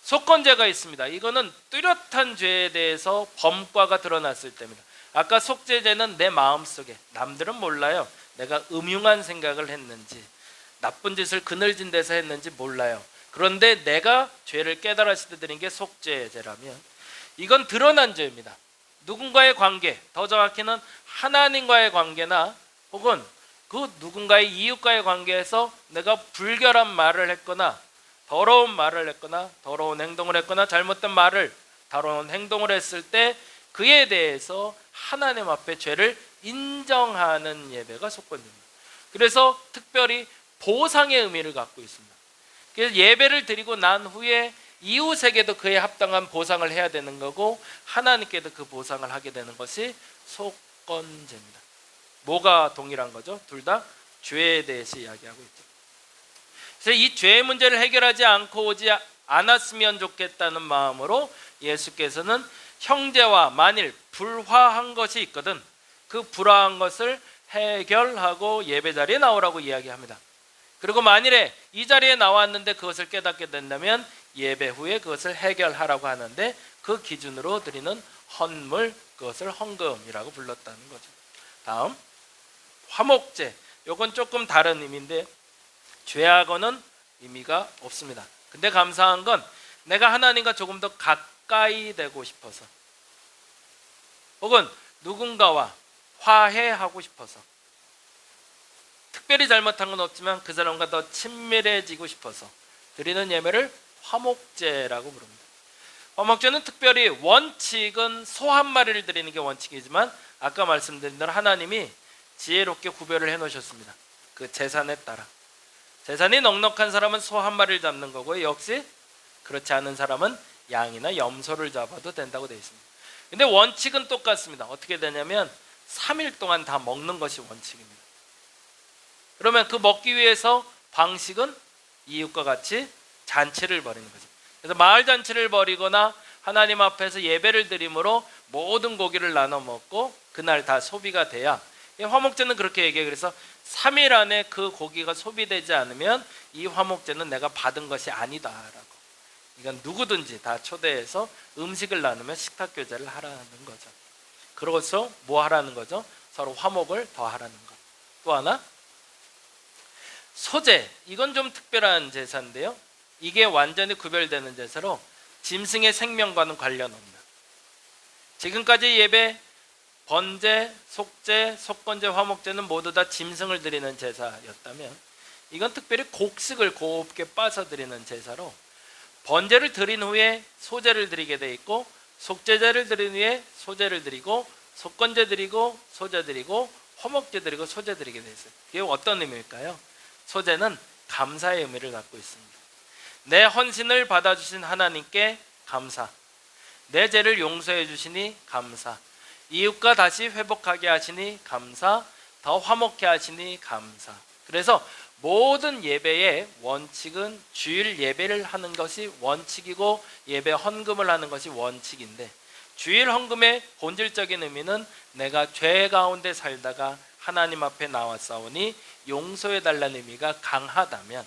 속건제가 있습니다. 이거는 뚜렷한 죄에 대해서 범과가 드러났을 때입니다. 아까 속죄제는 내 마음속에, 남들은 몰라요. 내가 음흉한 생각을 했는지 나쁜 짓을 그늘진 데서 했는지 몰라요. 그런데 내가 죄를 깨달았을 때 드린 게 속죄제라면 이건 드러난 죄입니다. 누군가의 관계, 더 정확히는 하나님과의 관계나 혹은 그 누군가의 이웃과의 관계에서 내가 불결한 말을 했거나 더러운 말을 했거나 더러운 행동을 했거나 잘못된 말을, 더러운 행동을 했을 때 그에 대해서 하나님 앞에 죄를 인정하는 예배가 속건제입니다. 그래서 특별히 보상의 의미를 갖고 있습니다. 그래서 예배를 드리고 난 후에 이웃에게도 그에 합당한 보상을 해야 되는 거고 하나님께도 그 보상을 하게 되는 것이 속건제입니다. 뭐가 동일한 거죠? 둘 다 죄에 대해서 이야기하고 있죠. 그래서 이 죄의 문제를 해결하지 않고 오지 않았으면 좋겠다는 마음으로 예수께서는 형제와 만일 불화한 것이 있거든 그 불화한 것을 해결하고 예배 자리에 나오라고 이야기합니다. 그리고 만일에 이 자리에 나왔는데 그것을 깨닫게 된다면 예배 후에 그것을 해결하라고 하는데 그 기준으로 드리는 헌물, 그것을 헌금이라고 불렀다는 거죠. 다음, 화목제. 이건 조금 다른 의미인데 죄하고는 의미가 없습니다. 근데 감사한 건 내가 하나님과 조금 더 가까이 되고 싶어서 혹은 누군가와 화해하고 싶어서 특별히 잘못한 건 없지만 그 사람과 더 친밀해지고 싶어서 드리는 예배를 화목제라고 부릅니다. 화목제는 특별히 원칙은 소 한 마리를 드리는 게 원칙이지만 아까 말씀드린 대로 하나님이 지혜롭게 구별을 해놓으셨습니다. 그 재산에 따라 재산이 넉넉한 사람은 소 한 마리를 잡는 거고요. 역시 그렇지 않은 사람은 양이나 염소를 잡아도 된다고 되어 있습니다. 근데 원칙은 똑같습니다. 어떻게 되냐면 3일 동안 다 먹는 것이 원칙입니다. 그러면 그 먹기 위해서 방식은 이웃과 같이 잔치를 벌이는 거죠. 그래서 마을 잔치를 벌이거나 하나님 앞에서 예배를 드림으로 모든 고기를 나눠 먹고 그날 다 소비가 돼야, 화목제는 그렇게 얘기해요. 그래서 3일 안에 그 고기가 소비되지 않으면 이 화목제는 내가 받은 것이 아니다라고. 이건 누구든지 다 초대해서 음식을 나누면 식탁 교제를 하라는 거죠. 그러고서 뭐 하라는 거죠? 서로 화목을 더 하라는 것. 또 하나, 소제. 이건 좀 특별한 제사인데요. 이게 완전히 구별되는 제사로 짐승의 생명과는 관련 없는, 지금까지 예배, 번제, 속제, 속건제, 화목제는 모두 다 짐승을 드리는 제사였다면 이건 특별히 곡식을 곱게 빻아 드리는 제사로 번제를 드린 후에 소제를 드리게 돼 있고 속제제를 드린 후에 소제를 드리고 속건제 드리고 소제 드리고 화목제 드리고 소제 드리게 돼 있어요. 이게 어떤 의미일까요? 소제는 감사의 의미를 갖고 있습니다. 내 헌신을 받아주신 하나님께 감사, 내 죄를 용서해 주시니 감사, 이웃과 다시 회복하게 하시니 감사, 더 화목해 하시니 감사. 그래서 모든 예배의 원칙은 주일 예배를 하는 것이 원칙이고 예배 헌금을 하는 것이 원칙인데, 주일 헌금의 본질적인 의미는 내가 죄 가운데 살다가 하나님 앞에 나왔사오니 용서해 달라는 의미가 강하다면,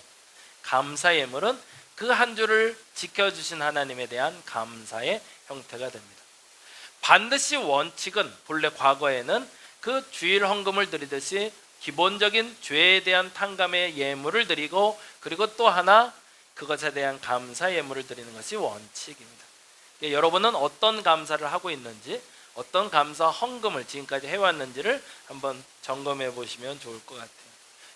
감사 예물은 그 한 주를 지켜주신 하나님에 대한 감사의 형태가 됩니다. 반드시 원칙은 본래 과거에는 그 주일 헌금을 드리듯이 기본적인 죄에 대한 탕감의 예물을 드리고, 그리고 또 하나 그것에 대한 감사 예물을 드리는 것이 원칙입니다. 여러분은 어떤 감사를 하고 있는지, 어떤 감사 헌금을 지금까지 해왔는지를 한번 점검해 보시면 좋을 것 같아요.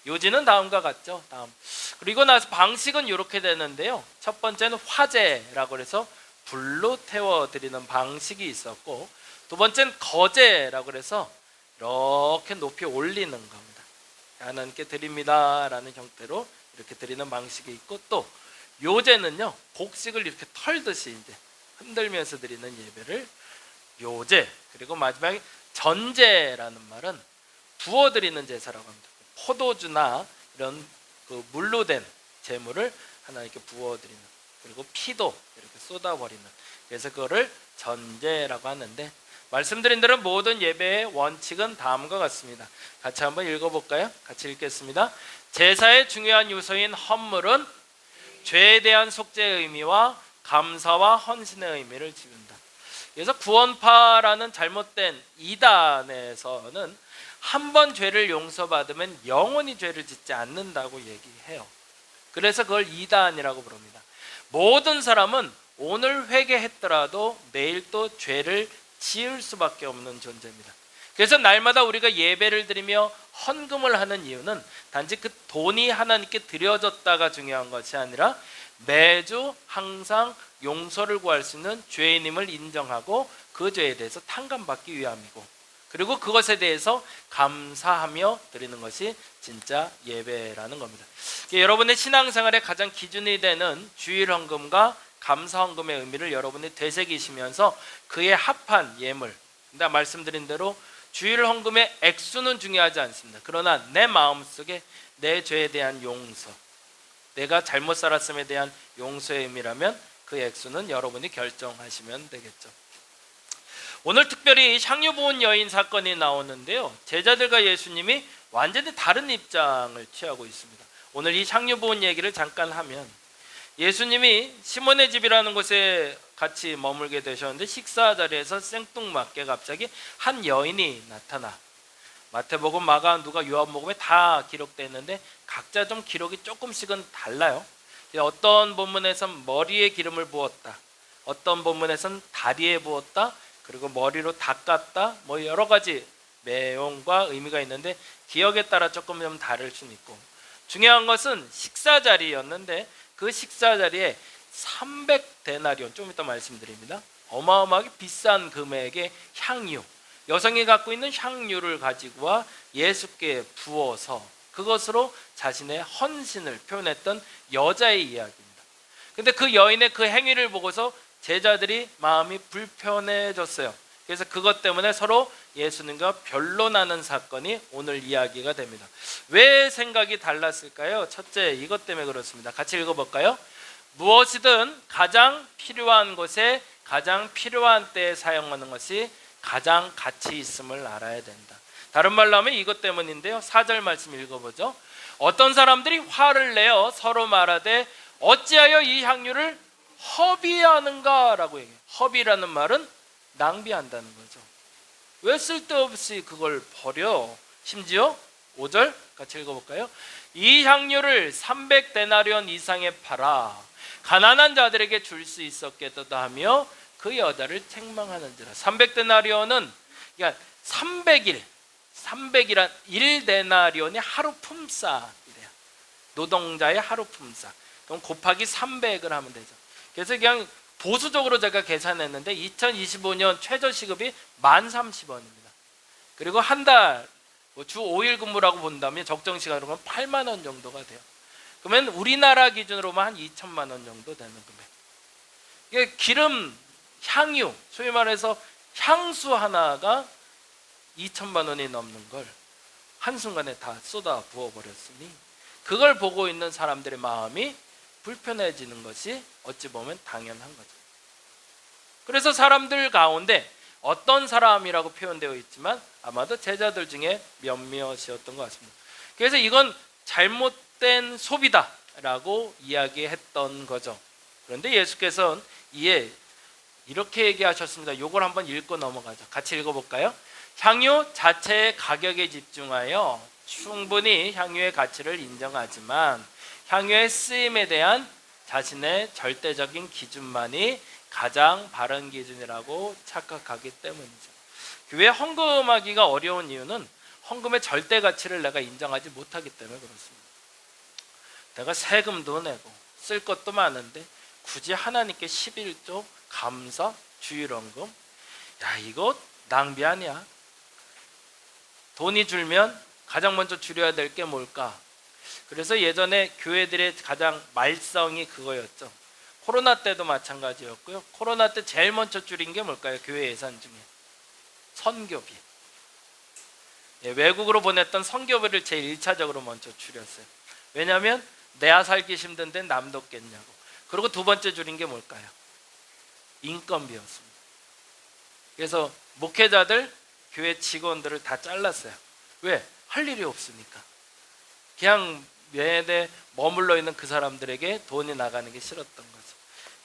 요지는 다음과 같죠. 다음. 그리고 나서 방식은 이렇게 되는데요. 첫 번째는 화제라고 해서 불로 태워드리는 방식이 있었고, 두 번째는 거제라고 해서 이렇게 높이 올리는 겁니다. 하나님께 드립니다 라는 형태로 이렇게 드리는 방식이 있고, 또 요제는요, 곡식을 이렇게 털듯이 이제 흔들면서 드리는 예배를 요제, 그리고 마지막에 전제라는 말은 부어드리는 제사라고 합니다. 포도주나 이런 그 물로 된 제물을 하나님께 부어드리는, 그리고 피도 이렇게 쏟아버리는, 그래서 그거를 전제라고 하는데, 말씀드린 대로 모든 예배의 원칙은 다음과 같습니다. 같이 한번 읽어볼까요? 같이 읽겠습니다. 제사의 중요한 요소인 헌물은 죄에 대한 속죄의 의미와 감사와 헌신의 의미를 지운다. 그래서 구원파라는 잘못된 이단에서는 한 번 죄를 용서받으면 영원히 죄를 짓지 않는다고 얘기해요. 그래서 그걸 이단이라고 부릅니다. 모든 사람은 오늘 회개했더라도 내일 또 죄를 지을 수밖에 없는 존재입니다. 그래서 날마다 우리가 예배를 드리며 헌금을 하는 이유는 단지 그 돈이 하나님께 드려졌다가 중요한 것이 아니라 매주 항상 용서를 구할 수 있는 죄인임을 인정하고 그 죄에 대해서 탕감받기 위함이고, 그리고 그것에 대해서 감사하며 드리는 것이 진짜 예배라는 겁니다. 여러분의 신앙생활의 가장 기준이 되는 주일 헌금과 감사 헌금의 의미를 여러분이 되새기시면서 그에 합한 예물, 근데 말씀드린 대로 주일 헌금의 액수는 중요하지 않습니다. 그러나 내 마음속에 내 죄에 대한 용서, 내가 잘못 살았음에 대한 용서의 의미라면 그 액수는 여러분이 결정하시면 되겠죠. 오늘 특별히 향유 부은 여인 사건이 나오는데요, 제자들과 예수님이 완전히 다른 입장을 취하고 있습니다. 오늘 이 향유 부은 얘기를 잠깐 하면, 예수님이 시몬의 집이라는 곳에 같이 머물게 되셨는데 식사 자리에서 생뚱맞게 갑자기 한 여인이 나타나, 마태복음, 마가, 누가, 요한복음에 다 기록되어 있는데 각자 좀 기록이 조금씩은 달라요. 어떤 본문에선 머리에 기름을 부었다, 어떤 본문에선 다리에 부었다, 그리고 머리로 닦았다, 뭐 여러 가지 내용과 의미가 있는데 기억에 따라 조금 좀 다를 수는 있고, 중요한 것은 식사 자리였는데 그 식사 자리에 300데나리온, 좀 이따 말씀드립니다. 어마어마하게 비싼 금액의 향유, 여성이 갖고 있는 향유를 가지고 와 예수께 부어서 그것으로 자신의 헌신을 표현했던 여자의 이야기입니다. 근데 그 여인의 그 행위를 보고서 제자들이 마음이 불편해졌어요. 그래서 그것 때문에 서로 예수님과 변론하는 사건이 오늘 이야기가 됩니다. 왜 생각이 달랐을까요? 첫째, 이것 때문에 그렇습니다. 같이 읽어볼까요? 무엇이든 가장 필요한 곳에 가장 필요한 때에 사용하는 것이 가장 가치 있음을 알아야 된다. 다른 말로 하면 이것 때문인데요, 4절 말씀 읽어보죠. 어떤 사람들이 화를 내어 서로 말하되 어찌하여 이 향유를 허비하는가 라고 얘기해요. 허비라는 말은 낭비한다는 거죠. 왜 쓸데없이 그걸 버려? 심지어 5절 같이 읽어볼까요? 이 향유를 300데나리온 이상에 팔아 가난한 자들에게 줄 수 있었겠다 하며 그 여자를 책망하는지라. 300데나리온은 그러니까 300이란 1데나리온이 하루 품삯이래요. 노동자의 하루 품삯. 그럼 곱하기 300을 하면 되죠. 그래서 그냥 보수적으로 제가 계산했는데 2025년 최저시급이 1030원입니다. 그리고 한 달 주 5일 근무라고 본다면 적정시간으로 보면 8만 원 정도가 돼요. 그러면 우리나라 기준으로 보면 한 2천만 원 정도 되는 금액. 이게 기름, 향유, 소위 말해서 향수 하나가 2천만 원이 넘는 걸 한순간에 다 쏟아 부어버렸으니 그걸 보고 있는 사람들의 마음이 불편해지는 것이 어찌 보면 당연한 거죠. 그래서 사람들 가운데 어떤 사람이라고 표현되어 있지만 아마도 제자들 중에 몇몇이었던 것 같습니다. 그래서 이건 잘못된 소비다라고 이야기했던 거죠. 그런데 예수께서는 이에 이렇게 얘기하셨습니다. 이걸 한번 읽고 넘어가죠. 같이 읽어볼까요? 향유 자체의 가격에 집중하여 충분히 향유의 가치를 인정하지만 향유의 쓰임에 대한 자신의 절대적인 기준만이 가장 바른 기준이라고 착각하기 때문이죠. 교회 헌금하기가 어려운 이유는 헌금의 절대 가치를 내가 인정하지 못하기 때문에 그렇습니다. 내가 세금도 내고 쓸 것도 많은데 굳이 하나님께 11조, 감사, 주일헌금, 야 이거 낭비 아니야? 돈이 줄면 가장 먼저 줄여야 될 게 뭘까? 그래서 예전에 교회들의 가장 말썽이 그거였죠. 코로나 때도 마찬가지였고요. 코로나 때 제일 먼저 줄인 게 뭘까요? 교회 예산 중에 선교비. 외국으로 보냈던 선교비를 제일 1차적으로 먼저 줄였어요. 왜냐하면 내가 살기 힘든데 남도 겠냐고. 그리고 두 번째 줄인 게 뭘까요? 인건비였습니다. 그래서 목회자들, 교회 직원들을 다 잘랐어요. 왜? 할 일이 없으니까. 그냥 매대 머물러 있는 그 사람들에게 돈이 나가는 게 싫었던 거죠.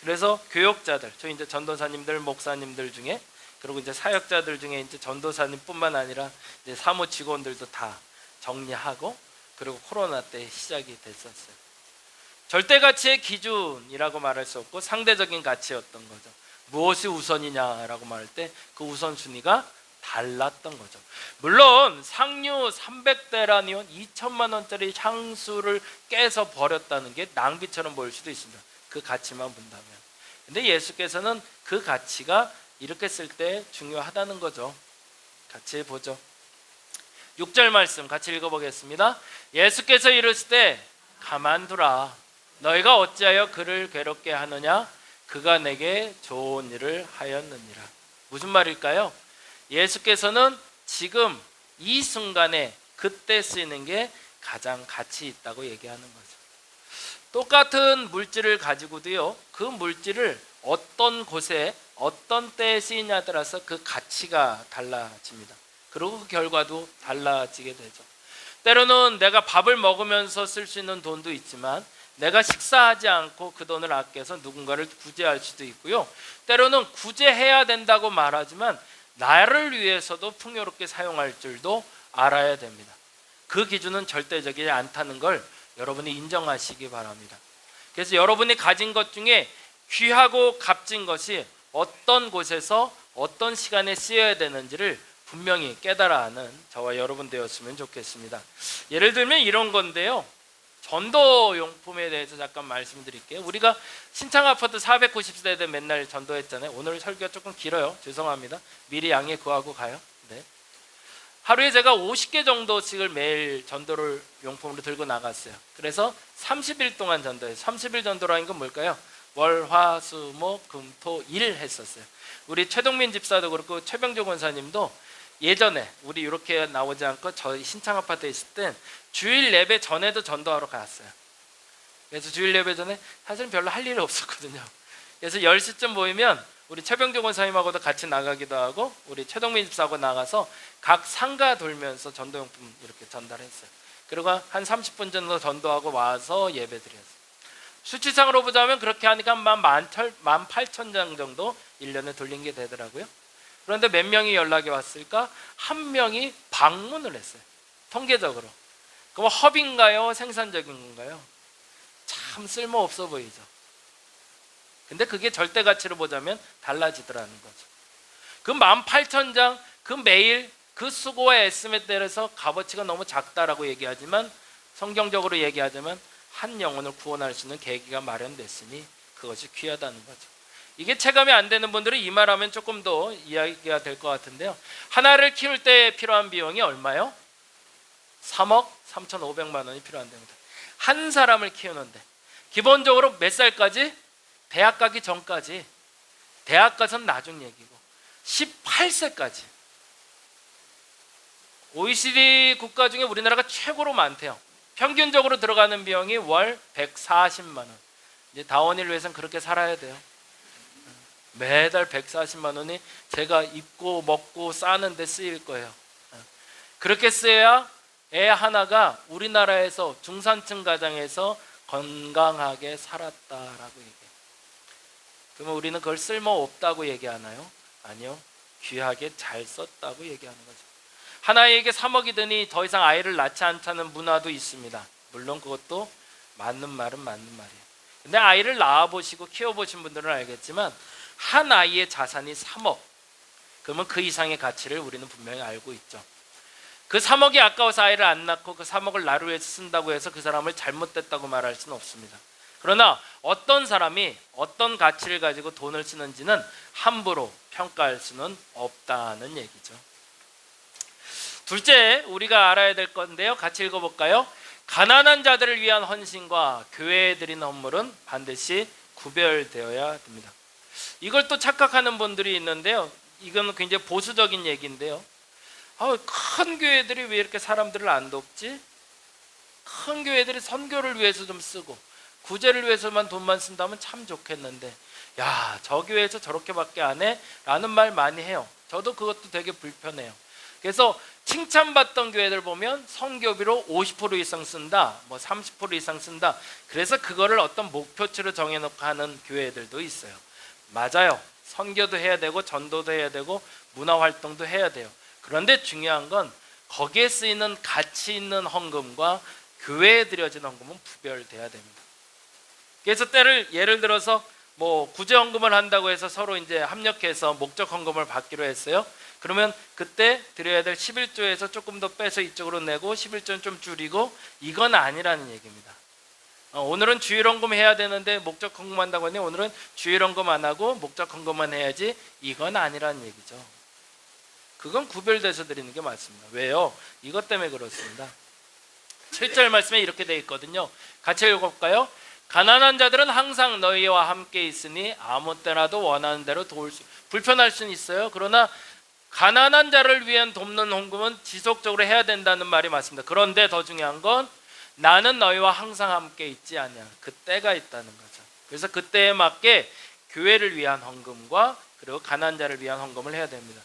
그래서 교역자들, 저 이제 전도사님들, 목사님들 중에, 그리고 이제 사역자들 중에 이제 전도사님뿐만 아니라 이제 사무 직원들도 다 정리하고, 그리고 코로나 때 시작이 됐었어요. 절대 가치의 기준이라고 말할 수 없고 상대적인 가치였던 거죠. 무엇이 우선이냐라고 말할 때 그 우선순위가 달랐던 거죠. 물론 상류 300데라니온 2천만 원짜리 향수를 깨서 버렸다는 게 낭비처럼 보일 수도 있습니다. 그 가치만 본다면. 근데 예수께서는 그 가치가 이렇게 쓸 때 중요하다는 거죠. 같이 보죠. 6절 말씀 같이 읽어보겠습니다. 예수께서 이르시되 가만두라. 너희가 어찌하여 그를 괴롭게 하느냐? 그가 내게 좋은 일을 하였느니라. 무슨 말일까요? 예수께서는 지금 이 순간에 그때 쓰이는 게 가장 가치 있다고 얘기하는 거죠. 똑같은 물질을 가지고도요, 그 물질을 어떤 곳에 어떤 때에 쓰이냐에 따라서 그 가치가 달라집니다. 그리고 그 결과도 달라지게 되죠. 때로는 내가 밥을 먹으면서 쓸 수 있는 돈도 있지만 내가 식사하지 않고 그 돈을 아껴서 누군가를 구제할 수도 있고요, 때로는 구제해야 된다고 말하지만 나를 위해서도 풍요롭게 사용할 줄도 알아야 됩니다. 그 기준은 절대적이지 않다는 걸 여러분이 인정하시기 바랍니다. 그래서 여러분이 가진 것 중에 귀하고 값진 것이 어떤 곳에서 어떤 시간에 쓰여야 되는지를 분명히 깨달아 아는 저와 여러분 되었으면 좋겠습니다. 예를 들면 이런 건데요, 전도용품에 대해서 잠깐 말씀드릴게요. 우리가 신창 아파트 490세대 맨날 전도했잖아요. 오늘 설교가 조금 길어요. 죄송합니다. 미리 양해 구하고 가요. 네. 하루에 제가 50개 정도씩을 매일 전도를 용품으로 들고 나갔어요. 그래서 30일 동안 전도해요. 30일 전도라는 건 뭘까요? 월, 화, 수, 목, 금, 토, 일 했었어요. 우리 최동민 집사도 그렇고 최병조 권사님도 예전에 우리 이렇게 나오지 않고 저희 신창 아파트에 있을 땐 주일 예배 전에도 전도하러 갔어요. 그래서 주일 예배 전에 사실 별로 할 일이 없었거든요. 그래서 10시쯤 모이면 우리 최병조 권사님하고도 같이 나가기도 하고 우리 최동민 집사하고 나가서 각 상가 돌면서 전도용품 이렇게 전달했어요. 그리고 한 30분 정도 전도하고 와서 예배 드렸어요. 수치상으로 보자면 그렇게 하니까 18,000장 정도 1년에 돌린 게 되더라고요. 그런데 몇 명이 연락이 왔을까? 한 명이 방문을 했어요. 통계적으로. 그럼 허비인가요? 생산적인 건가요? 참 쓸모없어 보이죠. 근데 그게 절대 가치로 보자면 달라지더라는 거죠. 그 18,000장, 그 매일 그 수고와 애씀에 따라서 값어치가 너무 작다라고 얘기하지만 성경적으로 얘기하자면 한 영혼을 구원할 수 있는 계기가 마련됐으니 그것이 귀하다는 거죠. 이게 체감이 안 되는 분들은 이 말하면 조금 더 이야기가 될 것 같은데요, 하나를 키울 때 필요한 비용이 얼마요? 3억 3,500만 원이 필요한답니다. 한 사람을 키우는데 기본적으로 몇 살까지? 대학 가기 전까지, 대학 가서는 나중 얘기고 18세까지. OECD 국가 중에 우리나라가 최고로 많대요. 평균적으로 들어가는 비용이 월 140만 원. 이제 다원이를 위해서는 그렇게 살아야 돼요. 매달 140만 원이 제가 입고 먹고 싸는데 쓰일 거예요. 그렇게 써야 애 하나가 우리나라에서 중산층 가정에서 건강하게 살았다라고 얘기해요. 그러면 우리는 그걸 쓸모없다고 얘기하나요? 아니요. 귀하게 잘 썼다고 얘기하는 거죠. 하나에게 3억이 드니 더 이상 아이를 낳지 않다는 문화도 있습니다. 물론 그것도 맞는 말은 맞는 말이에요. 근데 아이를 낳아보시고 키워보신 분들은 알겠지만 한 아이의 자산이 3억, 그러면 그 이상의 가치를 우리는 분명히 알고 있죠. 그 3억이 아까워서 아이를 안 낳고 그 3억을 나를 위해서 쓴다고 해서 그 사람을 잘못됐다고 말할 수는 없습니다. 그러나 어떤 사람이 어떤 가치를 가지고 돈을 쓰는지는 함부로 평가할 수는 없다는 얘기죠. 둘째, 우리가 알아야 될 건데요, 같이 읽어볼까요? 가난한 자들을 위한 헌신과 교회에 드리는 헌물은 반드시 구별되어야 됩니다. 이걸 또 착각하는 분들이 있는데요, 이건 굉장히 보수적인 얘기인데요, 큰 교회들이 왜 이렇게 사람들을 안 돕지? 큰 교회들이 선교를 위해서 좀 쓰고, 구제를 위해서만 돈만 쓴다면 참 좋겠는데, 야, 저 교회에서 저렇게밖에 안 해? 라는 말 많이 해요. 저도 그것도 되게 불편해요. 그래서 칭찬받던 교회들 보면 선교비로 50% 이상 쓴다, 뭐 30% 이상 쓴다. 그래서 그거를 어떤 목표치로 정해놓고 하는 교회들도 있어요. 맞아요. 선교도 해야 되고 전도도 해야 되고 문화활동도 해야 돼요. 그런데 중요한 건 거기에 쓰이는 가치 있는 헌금과 교회에 드려진 헌금은 구별돼야 됩니다. 그래서 예를 들어서 뭐 구제 헌금을 한다고 해서 서로 이제 합력해서 목적 헌금을 받기로 했어요. 그러면 그때 드려야 될 11조에서 조금 더 빼서 이쪽으로 내고 11조는 좀 줄이고, 이건 아니라는 얘기입니다. 오늘은 주일 헌금 해야 되는데 목적 헌금 한다고 하니 오늘은 주일 헌금 안 하고 목적 헌금만 해야지, 이건 아니라는 얘기죠. 그건 구별돼서 드리는 게 맞습니다. 왜요? 이것 때문에 그렇습니다. 7절 말씀에 이렇게 되어 있거든요. 같이 읽어볼까요? 가난한 자들은 항상 너희와 함께 있으니 아무 때나도 원하는 대로 도울 수, 불편할 수는 있어요. 그러나 가난한 자를 위한 돕는 헌금은 지속적으로 해야 된다는 말이 맞습니다. 그런데 더 중요한 건 나는 너희와 항상 함께 있지 않냐, 그 때가 있다는 거죠. 그래서 그 때에 맞게 교회를 위한 헌금과 그리고 가난한 자를 위한 헌금을 해야 됩니다.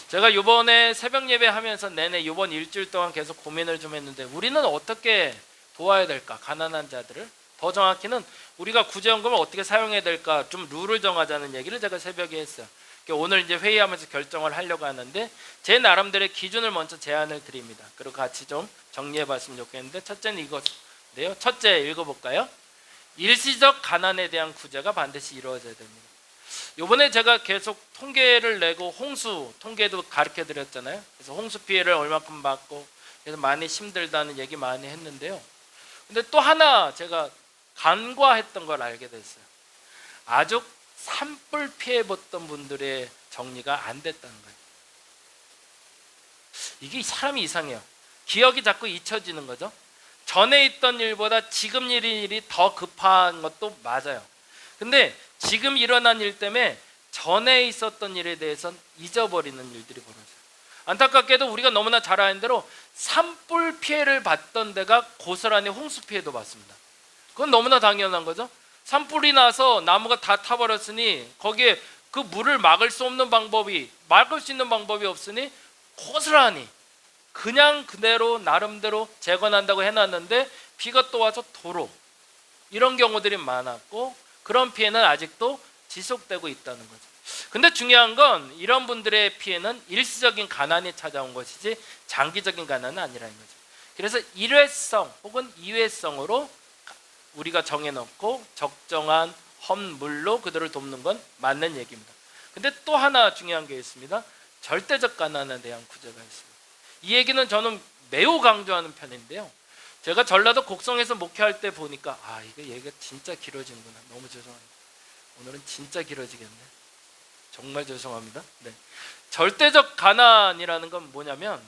제가 이번에 새벽 예배 하면서 내내 이번 일주일 동안 계속 고민을 좀 했는데, 우리는 어떻게 도와야 될까? 가난한 자들을, 더 정확히는 우리가 구제헌금을 어떻게 사용해야 될까, 좀 룰을 정하자는 얘기를 제가 새벽에 했어요. 오늘 이제 회의하면서 결정을 하려고 하는데, 제 나름대로의 기준을 먼저 제안을 드립니다. 그리고 같이 좀 정리해 봤으면 좋겠는데, 첫째는 이것인데요. 첫째 읽어볼까요? 일시적 가난에 대한 구제가 반드시 이루어져야 됩니다. 이번에 제가 계속 통계를 내고 홍수 통계도 가르쳐 드렸잖아요. 그래서 홍수 피해를 얼마큼 받고 그래서 많이 힘들다는 얘기 많이 했는데요. 근데 또 하나 제가 간과했던 걸 알게 됐어요. 아주 산불 피해 봤던 분들의 정리가 안 됐다는 거예요. 이게 사람이 이상해요. 기억이 자꾸 잊혀지는 거죠. 전에 있던 일보다 지금 일이 더 급한 것도 맞아요. 근데 지금 일어난 일 때문에 전에 있었던 일에 대해서는 잊어버리는 일들이 벌어져요. 안타깝게도 우리가 너무나 잘 아는 대로 산불 피해를 봤던 데가 고스란히 홍수 피해도 봤습니다. 그건 너무나 당연한 거죠. 산불이 나서 나무가 다 타버렸으니 거기에 그 물을 막을 수 있는 방법이 없으니 고스란히 그냥 그대로 나름대로 재건한다고 해놨는데 비가 또 와서 도로, 이런 경우들이 많았고, 그런 피해는 아직도 지속되고 있다는 거죠. 근데 중요한 건 이런 분들의 피해는 일시적인 가난이 찾아온 것이지 장기적인 가난은 아니라는 거죠. 그래서 일회성 혹은 이회성으로 우리가 정해놓고 적정한 헌물로 그들을 돕는 건 맞는 얘기입니다. 근데 또 하나 중요한 게 있습니다. 절대적 가난에 대한 구제가 있습니다. 이 얘기는 저는 매우 강조하는 편인데요. 제가 전라도 곡성에서 목회할 때 보니까 이거 얘기가 진짜 길어지는구나. 너무 죄송합니다. 오늘은 진짜 길어지겠네. 정말 죄송합니다. 네. 절대적 가난이라는 건 뭐냐면,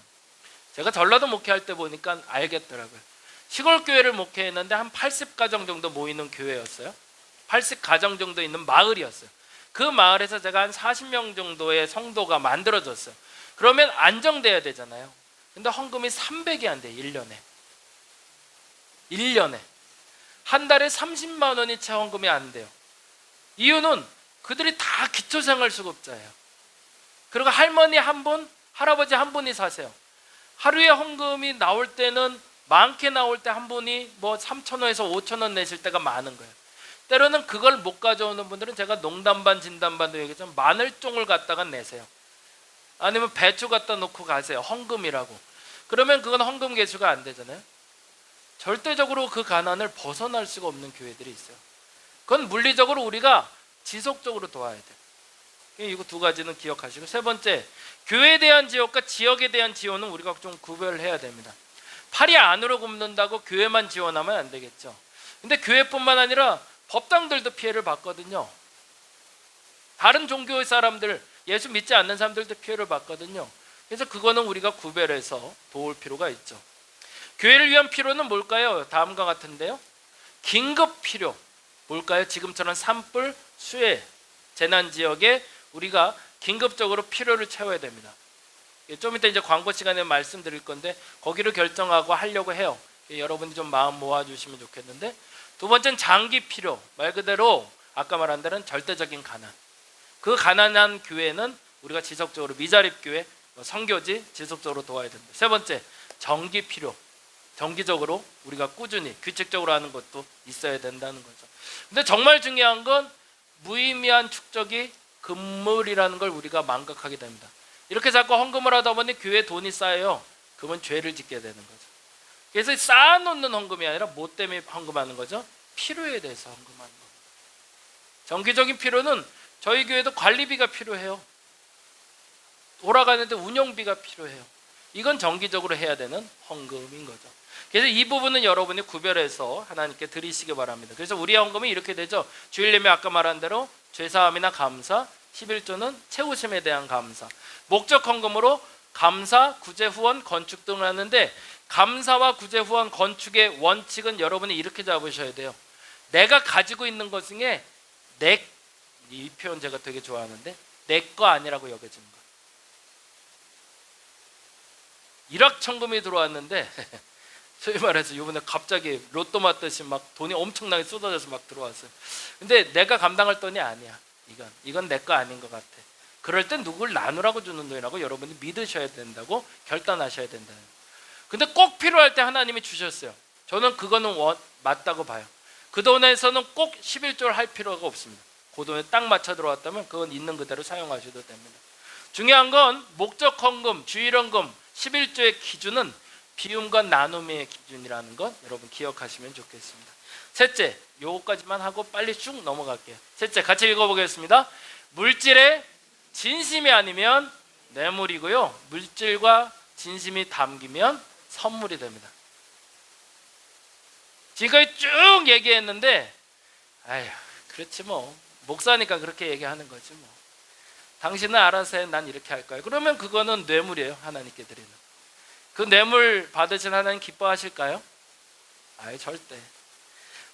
제가 전라도 목회할 때 보니까 알겠더라고요. 시골 교회를 목회했는데 한 80가정 정도 모이는 교회였어요. 80가정 정도 있는 마을이었어요. 그 마을에서 제가 한 40명 정도의 성도가 만들어졌어요. 그러면 안정돼야 되잖아요. 근데 헌금이 300이 안 돼요. 1년에 한 달에 30만 원이 채 헌금이 안 돼요. 이유는 그들이 다 기초생활수급자예요. 그리고 할머니 한 분, 할아버지 한 분이 사세요. 하루에 헌금이 나올 때는 많게 나올 때 한 분이 뭐 3,000원에서 5,000원 내실 때가 많은 거예요. 때로는 그걸 못 가져오는 분들은 제가 농담반 진담반도 얘기했지만 마늘종을 갖다가 내세요. 아니면 배추 갖다 놓고 가세요. 헌금이라고. 그러면 그건 헌금 개수가 안 되잖아요. 절대적으로 그 가난을 벗어날 수가 없는 교회들이 있어요. 그건 물리적으로 우리가 지속적으로 도와야 돼요. 이거 두 가지는 기억하시고, 세 번째, 교회에 대한 지원과 지역에 대한 지원은 우리가 좀 구별을 해야 됩니다. 팔이 안으로 굽는다고 교회만 지원하면 안 되겠죠. 근데 교회뿐만 아니라 법당들도 피해를 받거든요. 다른 종교의 사람들, 예수 믿지 않는 사람들도 피해를 받거든요. 그래서 그거는 우리가 구별해서 도울 필요가 있죠. 교회를 위한 필요는 뭘까요? 다음과 같은데요. 긴급 필요 뭘까요? 지금처럼 산불, 수해, 재난 지역에 우리가 긴급적으로 필요를 채워야 됩니다. 좀 이따 이제 광고 시간에 말씀드릴 건데 거기를 결정하고 하려고 해요. 여러분이 좀 마음 모아주시면 좋겠는데, 두 번째는 장기 필요, 말 그대로 아까 말한 대로는 절대적인 가난. 그 가난한 교회는 우리가 지속적으로 미자립 교회, 선교지 지속적으로 도와야 된다. 세 번째, 정기 필요. 정기적으로 우리가 꾸준히 규칙적으로 하는 것도 있어야 된다는 거죠. 근데 정말 중요한 건 무의미한 축적이 금물이라는 걸 우리가 망각하게 됩니다. 이렇게 자꾸 헌금을 하다 보니 교회에 돈이 쌓여요. 그러면 죄를 짓게 되는 거죠. 그래서 쌓아놓는 헌금이 아니라 뭐 때문에 헌금하는 거죠? 필요에 대해서 헌금하는 거예요. 정기적인 필요는 저희 교회도 관리비가 필요해요. 돌아가는데 운영비가 필요해요. 이건 정기적으로 해야 되는 헌금인 거죠. 그래서 이 부분은 여러분이 구별해서 하나님께 드리시기 바랍니다. 그래서 우리의 헌금이 이렇게 되죠. 주일 예배 아까 말한 대로 죄사함이나 감사, 11조는 채우심에 대한 감사, 목적 헌금으로 감사, 구제, 후원, 건축 등을 하는데, 감사와 구제, 후원, 건축의 원칙은 여러분이 이렇게 잡으셔야 돼요. 내가 가지고 있는 것 중에 이 표현 제가 되게 좋아하는데, 내 거 아니라고 여겨지는 거. 일확천금이 들어왔는데 소위 말해서 이번에 갑자기 로또 맞듯이 막 돈이 엄청나게 쏟아져서 막 들어왔어요. 근데 내가 감당할 돈이 아니야. 이건 내 거 아닌 것 같아. 그럴 땐 누굴 나누라고 주는 돈이라고 여러분이 믿으셔야 된다고 결단하셔야 된다는 거예요. 근데 꼭 필요할 때 하나님이 주셨어요. 저는 그거는 맞다고 봐요. 그 돈에서는 꼭 11조를 할 필요가 없습니다. 그 돈에 딱 맞춰 들어왔다면 그건 있는 그대로 사용하셔도 됩니다. 중요한 건 목적 헌금, 주일 헌금, 11조의 기준은 비움과 나눔의 기준이라는 것 여러분 기억하시면 좋겠습니다. 셋째, 요거까지만 하고 빨리 쭉 넘어갈게요. 셋째, 같이 읽어보겠습니다. 물질의 진심이 아니면 뇌물이고요, 물질과 진심이 담기면 선물이 됩니다. 지금까지 쭉 얘기했는데 아휴 그렇지 뭐, 목사니까 그렇게 얘기하는 거지 뭐, 당신은 알아서 해, 난 이렇게 할 거야. 그러면 그거는 뇌물이에요. 하나님께 드리는 그 뇌물 받으신 하나님 기뻐하실까요? 아예 절대.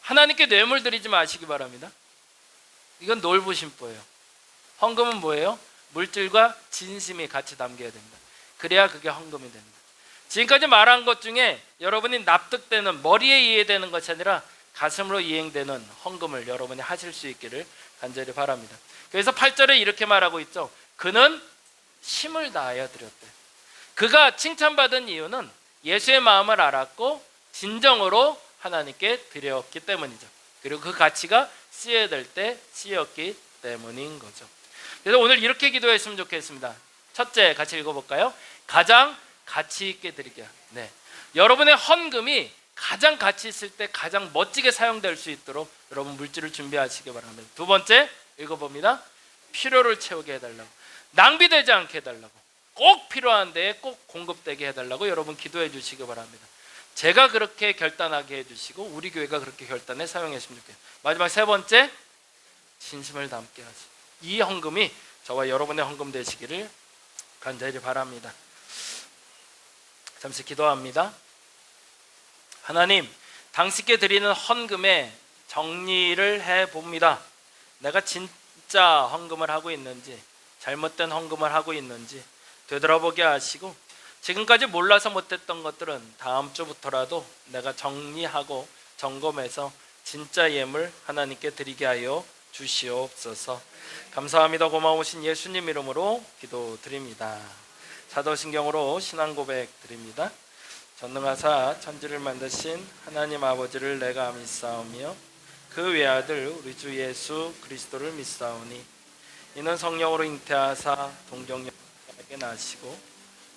하나님께 뇌물 드리지 마시기 바랍니다. 이건 놀부심보예요. 헌금은 뭐예요? 물질과 진심이 같이 담겨야 됩니다. 그래야 그게 헌금이 됩니다. 지금까지 말한 것 중에 여러분이 납득되는, 머리에 이해되는 것이 아니라 가슴으로 이행되는 헌금을 여러분이 하실 수 있기를 간절히 바랍니다. 그래서 8절에 이렇게 말하고 있죠. 그는 힘을 다하여 드렸대. 그가 칭찬받은 이유는 예수의 마음을 알았고 진정으로 하나님께 드렸기 때문이죠. 그리고 그 가치가 쓰여야 될 때 쓰였기 때문인 거죠. 그래서 오늘 이렇게 기도했으면 좋겠습니다. 첫째, 같이 읽어볼까요? 가장 가치 있게 드리게. 네, 여러분의 헌금이 가장 가치 있을 때 가장 멋지게 사용될 수 있도록 여러분 물질을 준비하시기 바랍니다. 두 번째, 읽어봅니다. 필요를 채우게 해달라고, 낭비되지 않게 해달라고, 꼭 필요한 데에 꼭 공급되게 해달라고 여러분 기도해 주시기 바랍니다. 제가 그렇게 결단하게 해주시고 우리 교회가 그렇게 결단해 사용했으면 좋겠어요. 마지막 세 번째, 진심을 담게 하시고, 이 헌금이 저와 여러분의 헌금 되시기를 간절히 바랍니다. 잠시 기도합니다. 하나님, 당신께 드리는 헌금에 정리를 해봅니다. 내가 진짜 헌금을 하고 있는지, 잘못된 헌금을 하고 있는지 되돌아보게 하시고, 지금까지 몰라서 못했던 것들은 다음 주부터라도 내가 정리하고 점검해서 진짜 예물 하나님께 드리게 하여 주시옵소서. 감사합니다. 고마우신 예수님 이름으로 기도드립니다. 사도신경으로 신앙 고백 드립니다. 전능하사 천지를 만드신 하나님 아버지를 내가 믿사오며 그 외아들 우리 주 예수 그리스도를 믿사오니 이는 성령으로 잉태하사 동정녀에게 나시고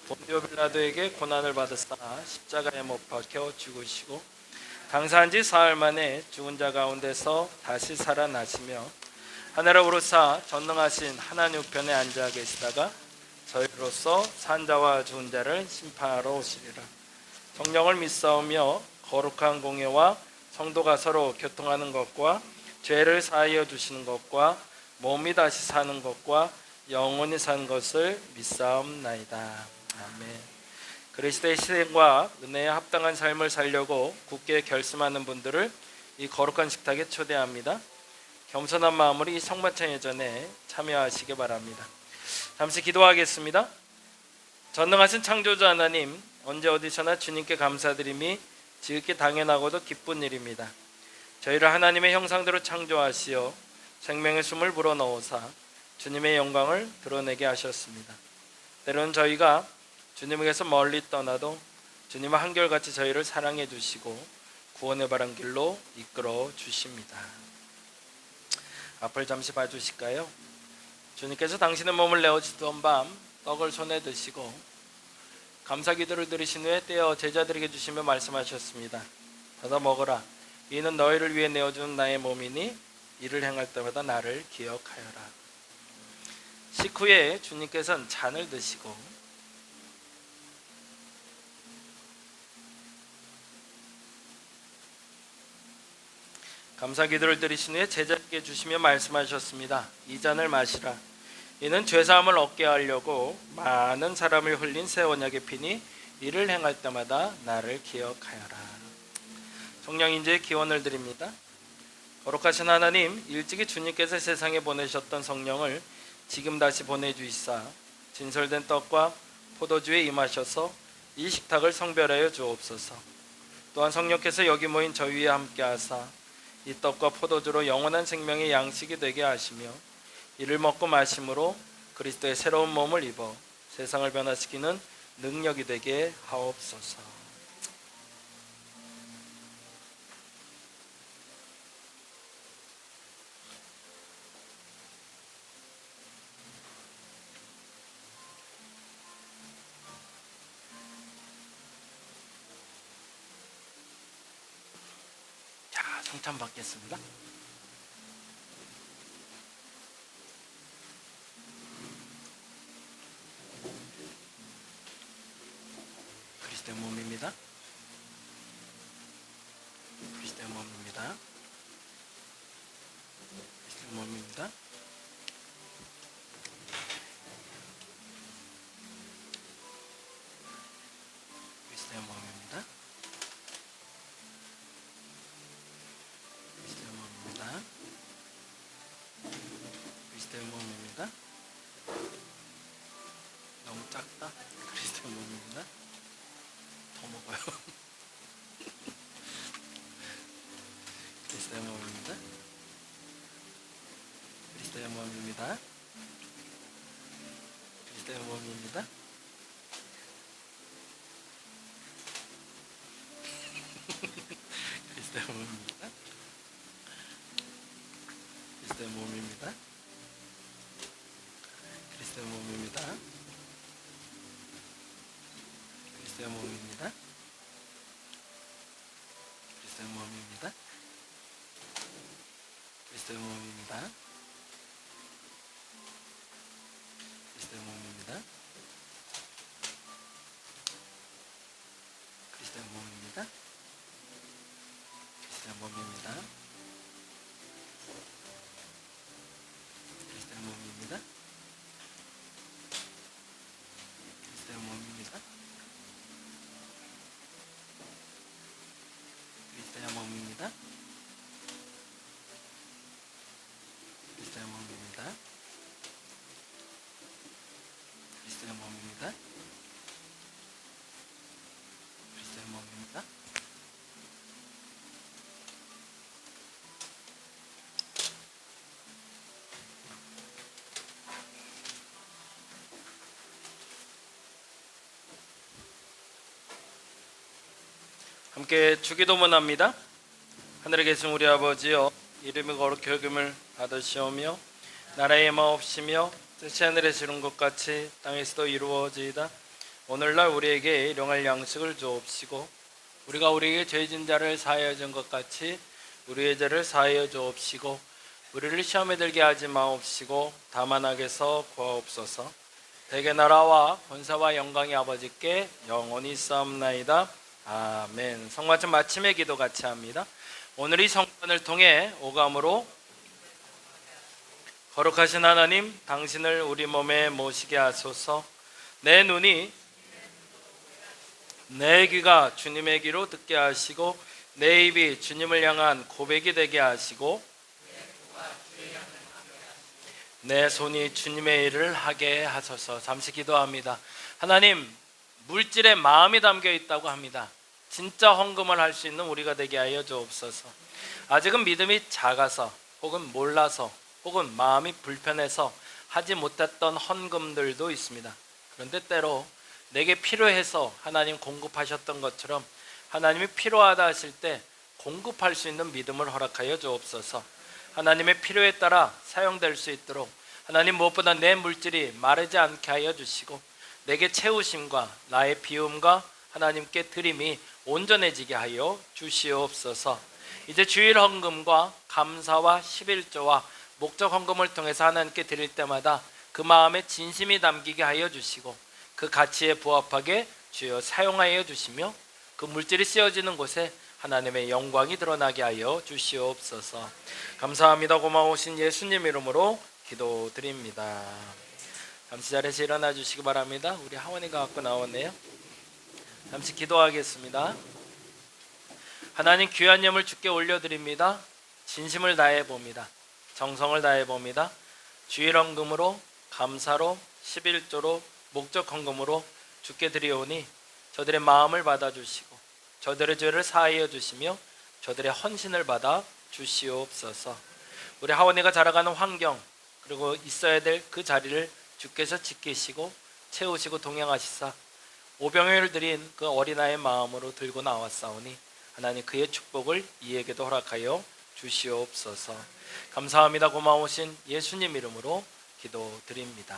본디오 빌라도에게 고난을 받으사 십자가에 못 박혀 죽으시고 장사한 지 사흘 만에 죽은 자 가운데서 다시 살아나시며 하늘에 오르사 전능하신 하나님 우편에 앉아 계시다가 저희로서 산 자와 죽은 자를 심판하러 오시리라. 성령을 믿사오며 거룩한 공예와 성도가 서로 교통하는 것과 죄를 사하여 주시는 것과 몸이 다시 사는 것과 영원히 사는 것을 믿사옵나이다. 아멘. 그리스도의 희생과 은혜에 합당한 삶을 살려고 굳게 결심하는 분들을 이 거룩한 식탁에 초대합니다. 겸손한 마음으로 이 성만찬 예전에 참여하시기 바랍니다. 잠시 기도하겠습니다. 전능하신 창조자 하나님, 언제 어디서나 주님께 감사드림이 지극히 당연하고도 기쁜 일입니다. 저희를 하나님의 형상대로 창조하시어 생명의 숨을 불어넣으사 주님의 영광을 드러내게 하셨습니다. 때로는 저희가 주님에게서 멀리 떠나도 주님은 한결같이 저희를 사랑해 주시고 구원의 바른 길로 이끌어 주십니다. 앞을 잠시 봐주실까요? 주님께서 당신의 몸을 내어주던 밤 떡을 손에 드시고 감사 기도를 드리신 후에 떼어 제자들에게 주시며 말씀하셨습니다. 받아 먹어라. 이는 너희를 위해 내어주는 나의 몸이니 이를 행할 때마다 나를 기억하여라. 식후에 주님께서는 잔을 드시고 감사 기도를 드리신 후에 제자들에게 주시며 말씀하셨습니다. 이 잔을 마시라. 이는 죄사함을 얻게 하려고 많은 사람을 흘린 새 언약의 피니 이를 행할 때마다 나를 기억하여라. 성령 인재의 기원을 드립니다. 거룩하신 하나님, 일찍이 주님께서 세상에 보내셨던 성령을 지금 다시 보내주이사 진설된 떡과 포도주에 임하셔서 이 식탁을 성별하여 주옵소서. 또한 성령께서 여기 모인 저희 위에 함께하사 이 떡과 포도주로 영원한 생명의 양식이 되게 하시며 이를 먹고 마심으로 그리스도의 새로운 몸을 입어 세상을 변화시키는 능력이 되게 하옵소서. 자, 성찬 받겠습니다. 그리스도의 몸입니다. 그리스도의 몸입니다. 그리스도의 몸입니다. 그리스도의 몸입니다. 그리스도의 몸입니다. 그리스도의 몸입니다. 너무 작다. 그리스도의 몸입니다. 더 먹어요. 그리스도의 몸입니다. 그리스도의 몸입니다. 그리스도의 몸입니다. 그리스도의 몸입니다. 그리스도의 몸입니다. 그리스도의 몸입니다. 그리스도의 몸입니다. 그리스도의 몸입니다. 그리스도의 몸입니다. 그리스도의 몸입니다. 그리스도의 몸입니다. 그리스도의 몸입니다. 그리스도의 몸입니다. 그리스도의 몸입니다. 그리스도의 몸입니다. 그리스도의 몸입니다. 그리스도의 몸입니다. 그리스도의 몸입니다. 함께 주기도문 합니다. 하늘에 계신 우리 아버지여, 이름이 거룩히 여김을 받으시오며 나라의 마옵시며 뜻이 하늘에서 이룬 것 같이 땅에서도 이루어지이다. 오늘날 우리에게 일용할 양식을 주옵시고 우리가 우리에게 죄진 자를 사하여 준 것 같이 우리의 죄를 사하여 주옵시고 우리를 시험에 들게 하지 마옵시고 다만 악에서 구하옵소서. 대개 나라와 권세와 영광이 아버지께 영원히 있사옵나이다. 아멘. 성만찬 마침의 기도 같이 합니다. 오늘 이 성찬을 통해 오감으로 거룩하신 하나님, 당신을 우리 몸에 모시게 하소서. 내 눈이 내 귀가 주님의 귀로 듣게 하시고 내 입이 주님을 향한 고백이 되게 하시고 내 손이 주님의 일을 하게 하소서. 잠시 기도합니다. 하나님, 물질에 마음이 담겨 있다고 합니다. 진짜 헌금을 할 수 있는 우리가 되게 하여 주옵소서. 아직은 믿음이 작아서 혹은 몰라서 혹은 마음이 불편해서 하지 못했던 헌금들도 있습니다. 그런데 때로 내게 필요해서 하나님 공급하셨던 것처럼 하나님이 필요하다 하실 때 공급할 수 있는 믿음을 허락하여 주옵소서. 하나님의 필요에 따라 사용될 수 있도록 하나님, 무엇보다 내 물질이 마르지 않게 하여 주시고 내게 채우심과 나의 비움과 하나님께 드림이 온전해지게 하여 주시옵소서. 이제 주일 헌금과 감사와 11조와 목적 헌금을 통해서 하나님께 드릴 때마다 그 마음에 진심이 담기게 하여 주시고 그 가치에 부합하게 주여 사용하여 주시며 그 물질이 쓰여지는 곳에 하나님의 영광이 드러나게 하여 주시옵소서. 감사합니다. 고마우신 예수님 이름으로 기도드립니다. 잠시 자리에서 일어나 주시기 바랍니다. 우리 하원이가 갖고 나왔네요. 잠시 기도하겠습니다. 하나님, 귀한 예물 주께 올려드립니다. 진심을 다해 봅니다. 정성을 다해 봅니다. 주일 헌금으로, 감사로, 11조로, 목적 헌금으로 주께 드리오니 저들의 마음을 받아주시고 저들의 죄를 사하여 주시며 저들의 헌신을 받아 주시옵소서. 우리 하원이가 자라가는 환경 그리고 있어야 될 그 자리를 주께서 지키시고 채우시고 동행하시사 오병이어를 드린 그 어린아이의 마음으로 들고 나왔사오니 하나님, 그의 축복을 이에게도 허락하여 주시옵소서. 감사합니다. 고마우신 예수님 이름으로 기도드립니다.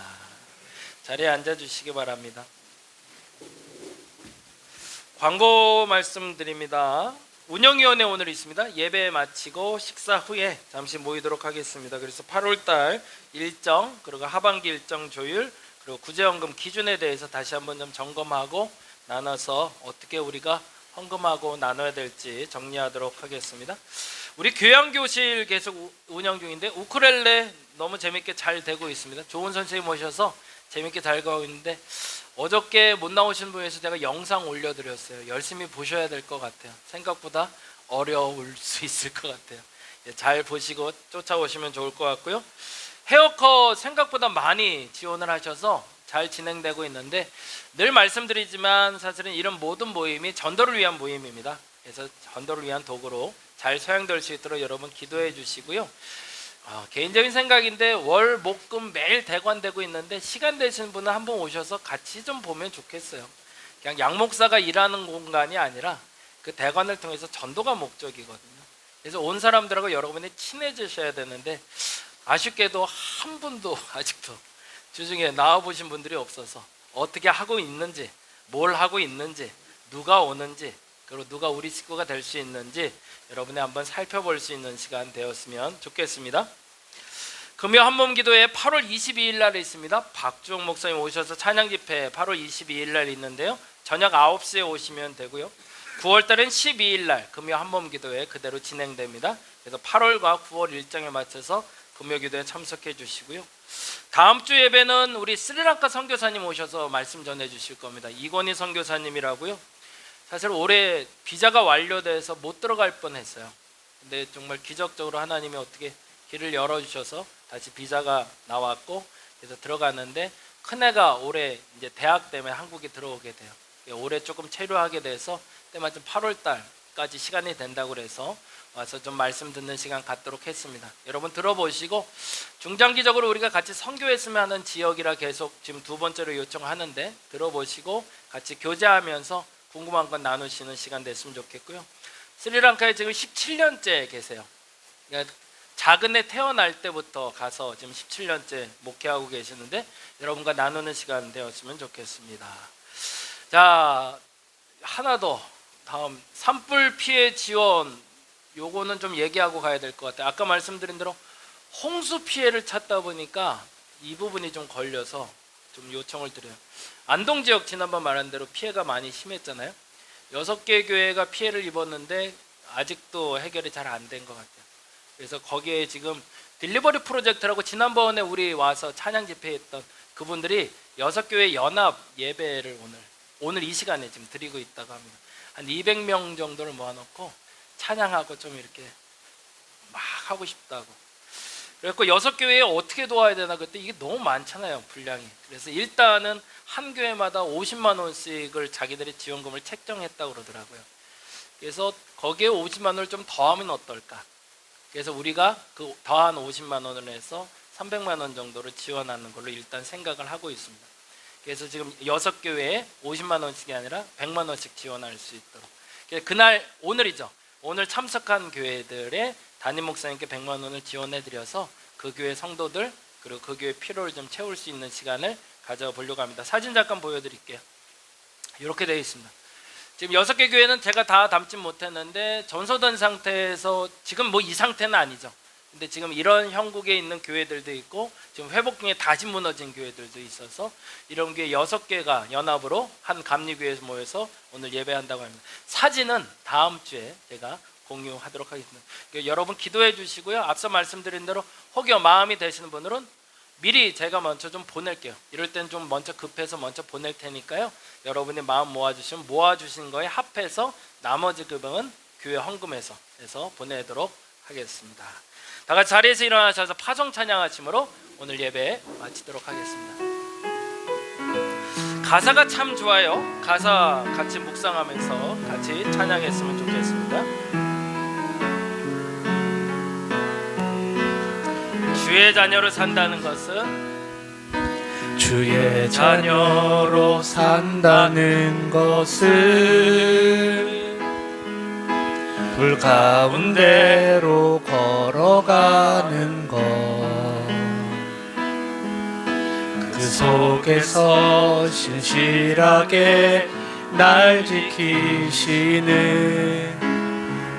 자리에 앉아주시기 바랍니다. 광고 말씀드립니다. 운영위원회 오늘 있습니다. 예배 마치고 식사 후에 잠시 모이도록 하겠습니다. 그래서 8월달 일정 그리고 하반기 일정 조율 그리고 구제헌금 기준에 대해서 다시 한번 좀 점검하고 나눠서 어떻게 우리가 헌금하고 나눠야 될지 정리하도록 하겠습니다. 우리 교양교실 계속 운영 중인데 우쿨렐레 너무 재밌게 잘 되고 있습니다. 좋은 선생님 오셔서 재밌게 잘 가고 있는데 어저께 못 나오신 분에서 제가 영상 올려드렸어요. 열심히 보셔야 될 것 같아요. 생각보다 어려울 수 있을 것 같아요. 잘 보시고 쫓아오시면 좋을 것 같고요. 헤어컷 생각보다 많이 지원을 하셔서 잘 진행되고 있는데 늘 말씀드리지만 사실은 이런 모든 모임이 전도를 위한 모임입니다. 그래서 전도를 위한 도구로 잘 사용될 수 있도록 여러분 기도해 주시고요. 개인적인 생각인데 월, 목, 금 매일 대관되고 있는데 시간 되시는 분은 한번 오셔서 같이 좀 보면 좋겠어요. 그냥 양 목사가 일하는 공간이 아니라 그 대관을 통해서 전도가 목적이거든요. 그래서 온 사람들하고 여러분이 친해지셔야 되는데 아쉽게도 한 분도 아직도 주중에 나와보신 분들이 없어서 어떻게 하고 있는지, 뭘 하고 있는지, 누가 오는지, 그리고 누가 우리 식구가 될 수 있는지 여러분이 한번 살펴볼 수 있는 시간 되었으면 좋겠습니다. 금요 한몸 기도회 8월 22일 날에 있습니다. 박주홍 목사님 오셔서 찬양 집회 8월 22일 날 있는데요. 저녁 9시에 오시면 되고요. 9월 달은 12일 날 금요 한몸 기도회 그대로 진행됩니다. 그래서 8월과 9월 일정에 맞춰서 금요 기도에 참석해 주시고요. 다음 주 예배는 우리 스리랑카 선교사님 오셔서 말씀 전해 주실 겁니다. 이건희 선교사님이라고요. 사실 올해 비자가 완료돼서 못 들어갈 뻔했어요. 근데 정말 기적적으로 하나님이 어떻게 길을 열어주셔서 다시 비자가 나왔고 그래서 들어갔는데 큰애가 올해 이제 대학 때문에 한국에 들어오게 돼요. 올해 조금 체류하게 돼서 때마침 8월 달까지 시간이 된다고 그래서 와서 좀 말씀 듣는 시간 갖도록 했습니다. 여러분 들어보시고 중장기적으로 우리가 같이 선교했으면 하는 지역이라 계속 지금 두 번째로 요청하는데 들어보시고 같이 교제하면서 궁금한 건 나누시는 시간 됐으면 좋겠고요. 스리랑카에 지금 17년째 계세요. 그러니까 작은 애 태어날 때부터 가서 지금 17년째 목회하고 계시는데 여러분과 나누는 시간 되었으면 좋겠습니다. 자, 하나 더 다음 산불 피해 지원 요거는 좀 얘기하고 가야 될 것 같아요. 아까 말씀드린 대로 홍수 피해를 찾다 보니까 이 부분이 좀 걸려서 좀 요청을 드려요. 안동 지역 지난번 말한 대로 피해가 많이 심했잖아요. 6개 교회가 피해를 입었는데 아직도 해결이 잘 안 된 것 같아요. 그래서 거기에 지금 딜리버리 프로젝트라고 지난번에 우리 와서 찬양 집회했던 그분들이 6교회 연합 예배를 오늘 이 시간에 지금 드리고 있다고 합니다. 한 200명 정도를 모아놓고 찬양하고 좀 이렇게 막 하고 싶다고. 그래서 6교회에 어떻게 도와야 되나 그때 이게 너무 많잖아요, 분량이. 그래서 일단은 한 교회마다 50만 원씩을 자기들이 지원금을 책정했다고 그러더라고요. 그래서 거기에 50만 원을 좀 더하면 어떨까? 그래서 우리가 그 더한 50만 원을 해서 300만 원 정도를 지원하는 걸로 일단 생각을 하고 있습니다. 그래서 지금 6교회에 50만 원씩이 아니라 100만 원씩 지원할 수 있도록. 그래서 그날 오늘이죠. 오늘 참석한 교회들의 담임 목사님께 100만 원을 지원해 드려서 그 교회 성도들 그리고 그 교회 필요를 좀 채울 수 있는 시간을 가져보려고 합니다. 사진 잠깐 보여드릴게요. 이렇게 되어 있습니다. 지금 6개 교회는 제가 다 담지 못했는데 전소된 상태에서 지금 뭐 이 상태는 아니죠. 근데 지금 이런 형국에 있는 교회들도 있고 지금 회복 중에 다시 무너진 교회들도 있어서 이런 교회 6개가 연합으로 한 감리교회에서 모여서 오늘 예배한다고 합니다. 사진은 다음 주에 제가 공유하도록 하겠습니다. 여러분 기도해 주시고요. 앞서 말씀드린 대로 혹여 마음이 되시는 분들은 미리 제가 먼저 좀 보낼게요. 이럴 땐 좀 먼저 급해서 먼저 보낼 테니까요. 여러분이 마음 모아주시면 모아주신 거에 합해서 나머지 금액은 교회 헌금해서 해서 보내도록 하겠습니다. 다 같이 자리에서 일어나셔서 파송 찬양하심으로 오늘 예배 마치도록 하겠습니다. 가사가 참 좋아요. 가사 같이 묵상하면서 같이 찬양했으면 좋겠습니다. 주의 자녀로 산다는 것은 주의 자녀로 산다는 것은 불 가운데로 걸어가는 것, 그 속에서 신실하게 날 지키시는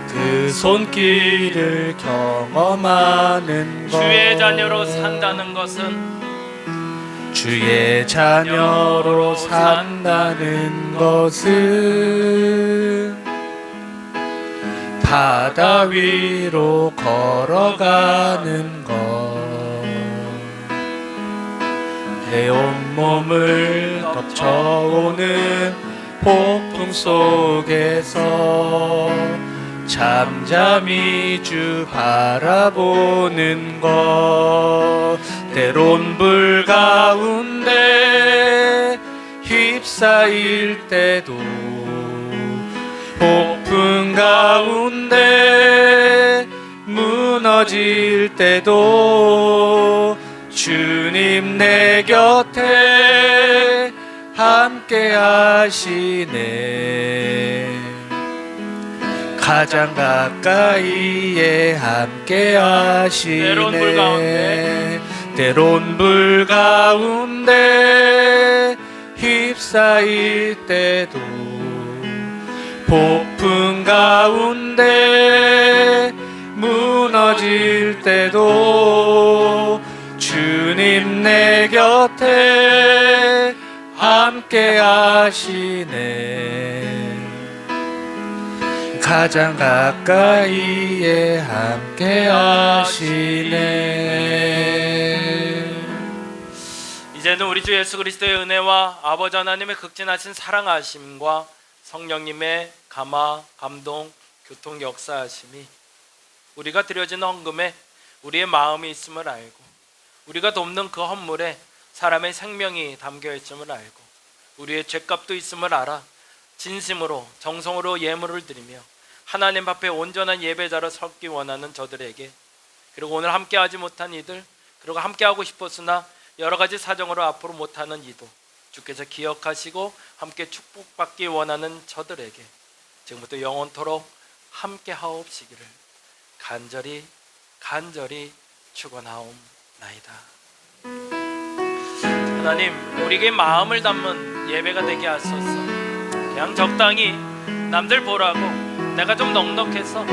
그 손길을 경험하는 것. 주의 자녀로 산다는 것은 주의 자녀로 산다는 것은 바다 위로 걸어가는 것, 내 온몸을 덮쳐오는 폭풍 속에서 잠잠히 주 바라보는 것, 때론 불 가운데 휩싸일 때도 폭풍 가운데 무너질 때도 주님 내 곁에 함께 하시네. 가장 가까이에 함께 하시네. 때론 불 가운데 휩싸일 때도 폭풍 가운데 무너질 때도 주님 내 곁에 함께 하시네. 가장 가까이에 함께 하시네. 이제는 우리 주 예수 그리스도의 은혜와 아버지 하나님의 극진하신 사랑하심과 성령님의 감화, 감동, 교통 역사하심이 우리가 드려진 헌금에 우리의 마음이 있음을 알고 우리가 돕는 그 헌물에 사람의 생명이 담겨 있음을 알고 우리의 죄값도 있음을 알아 진심으로 정성으로 예물을 드리며 하나님 앞에 온전한 예배자로 서기 원하는 저들에게, 그리고 오늘 함께하지 못한 이들, 그리고 함께하고 싶었으나 여러 가지 사정으로 앞으로 못하는 이도 주께서 기억하시고 함께 축복받기 원하는 저들에게 지금부터 영원토록 함께하옵시기를 간절히 축원하옵나이다. 하나님, 우리에게 마음을 담은 예배가 되게 하소서. 그냥 적당히 남들 보라고 내가 좀 넉넉해서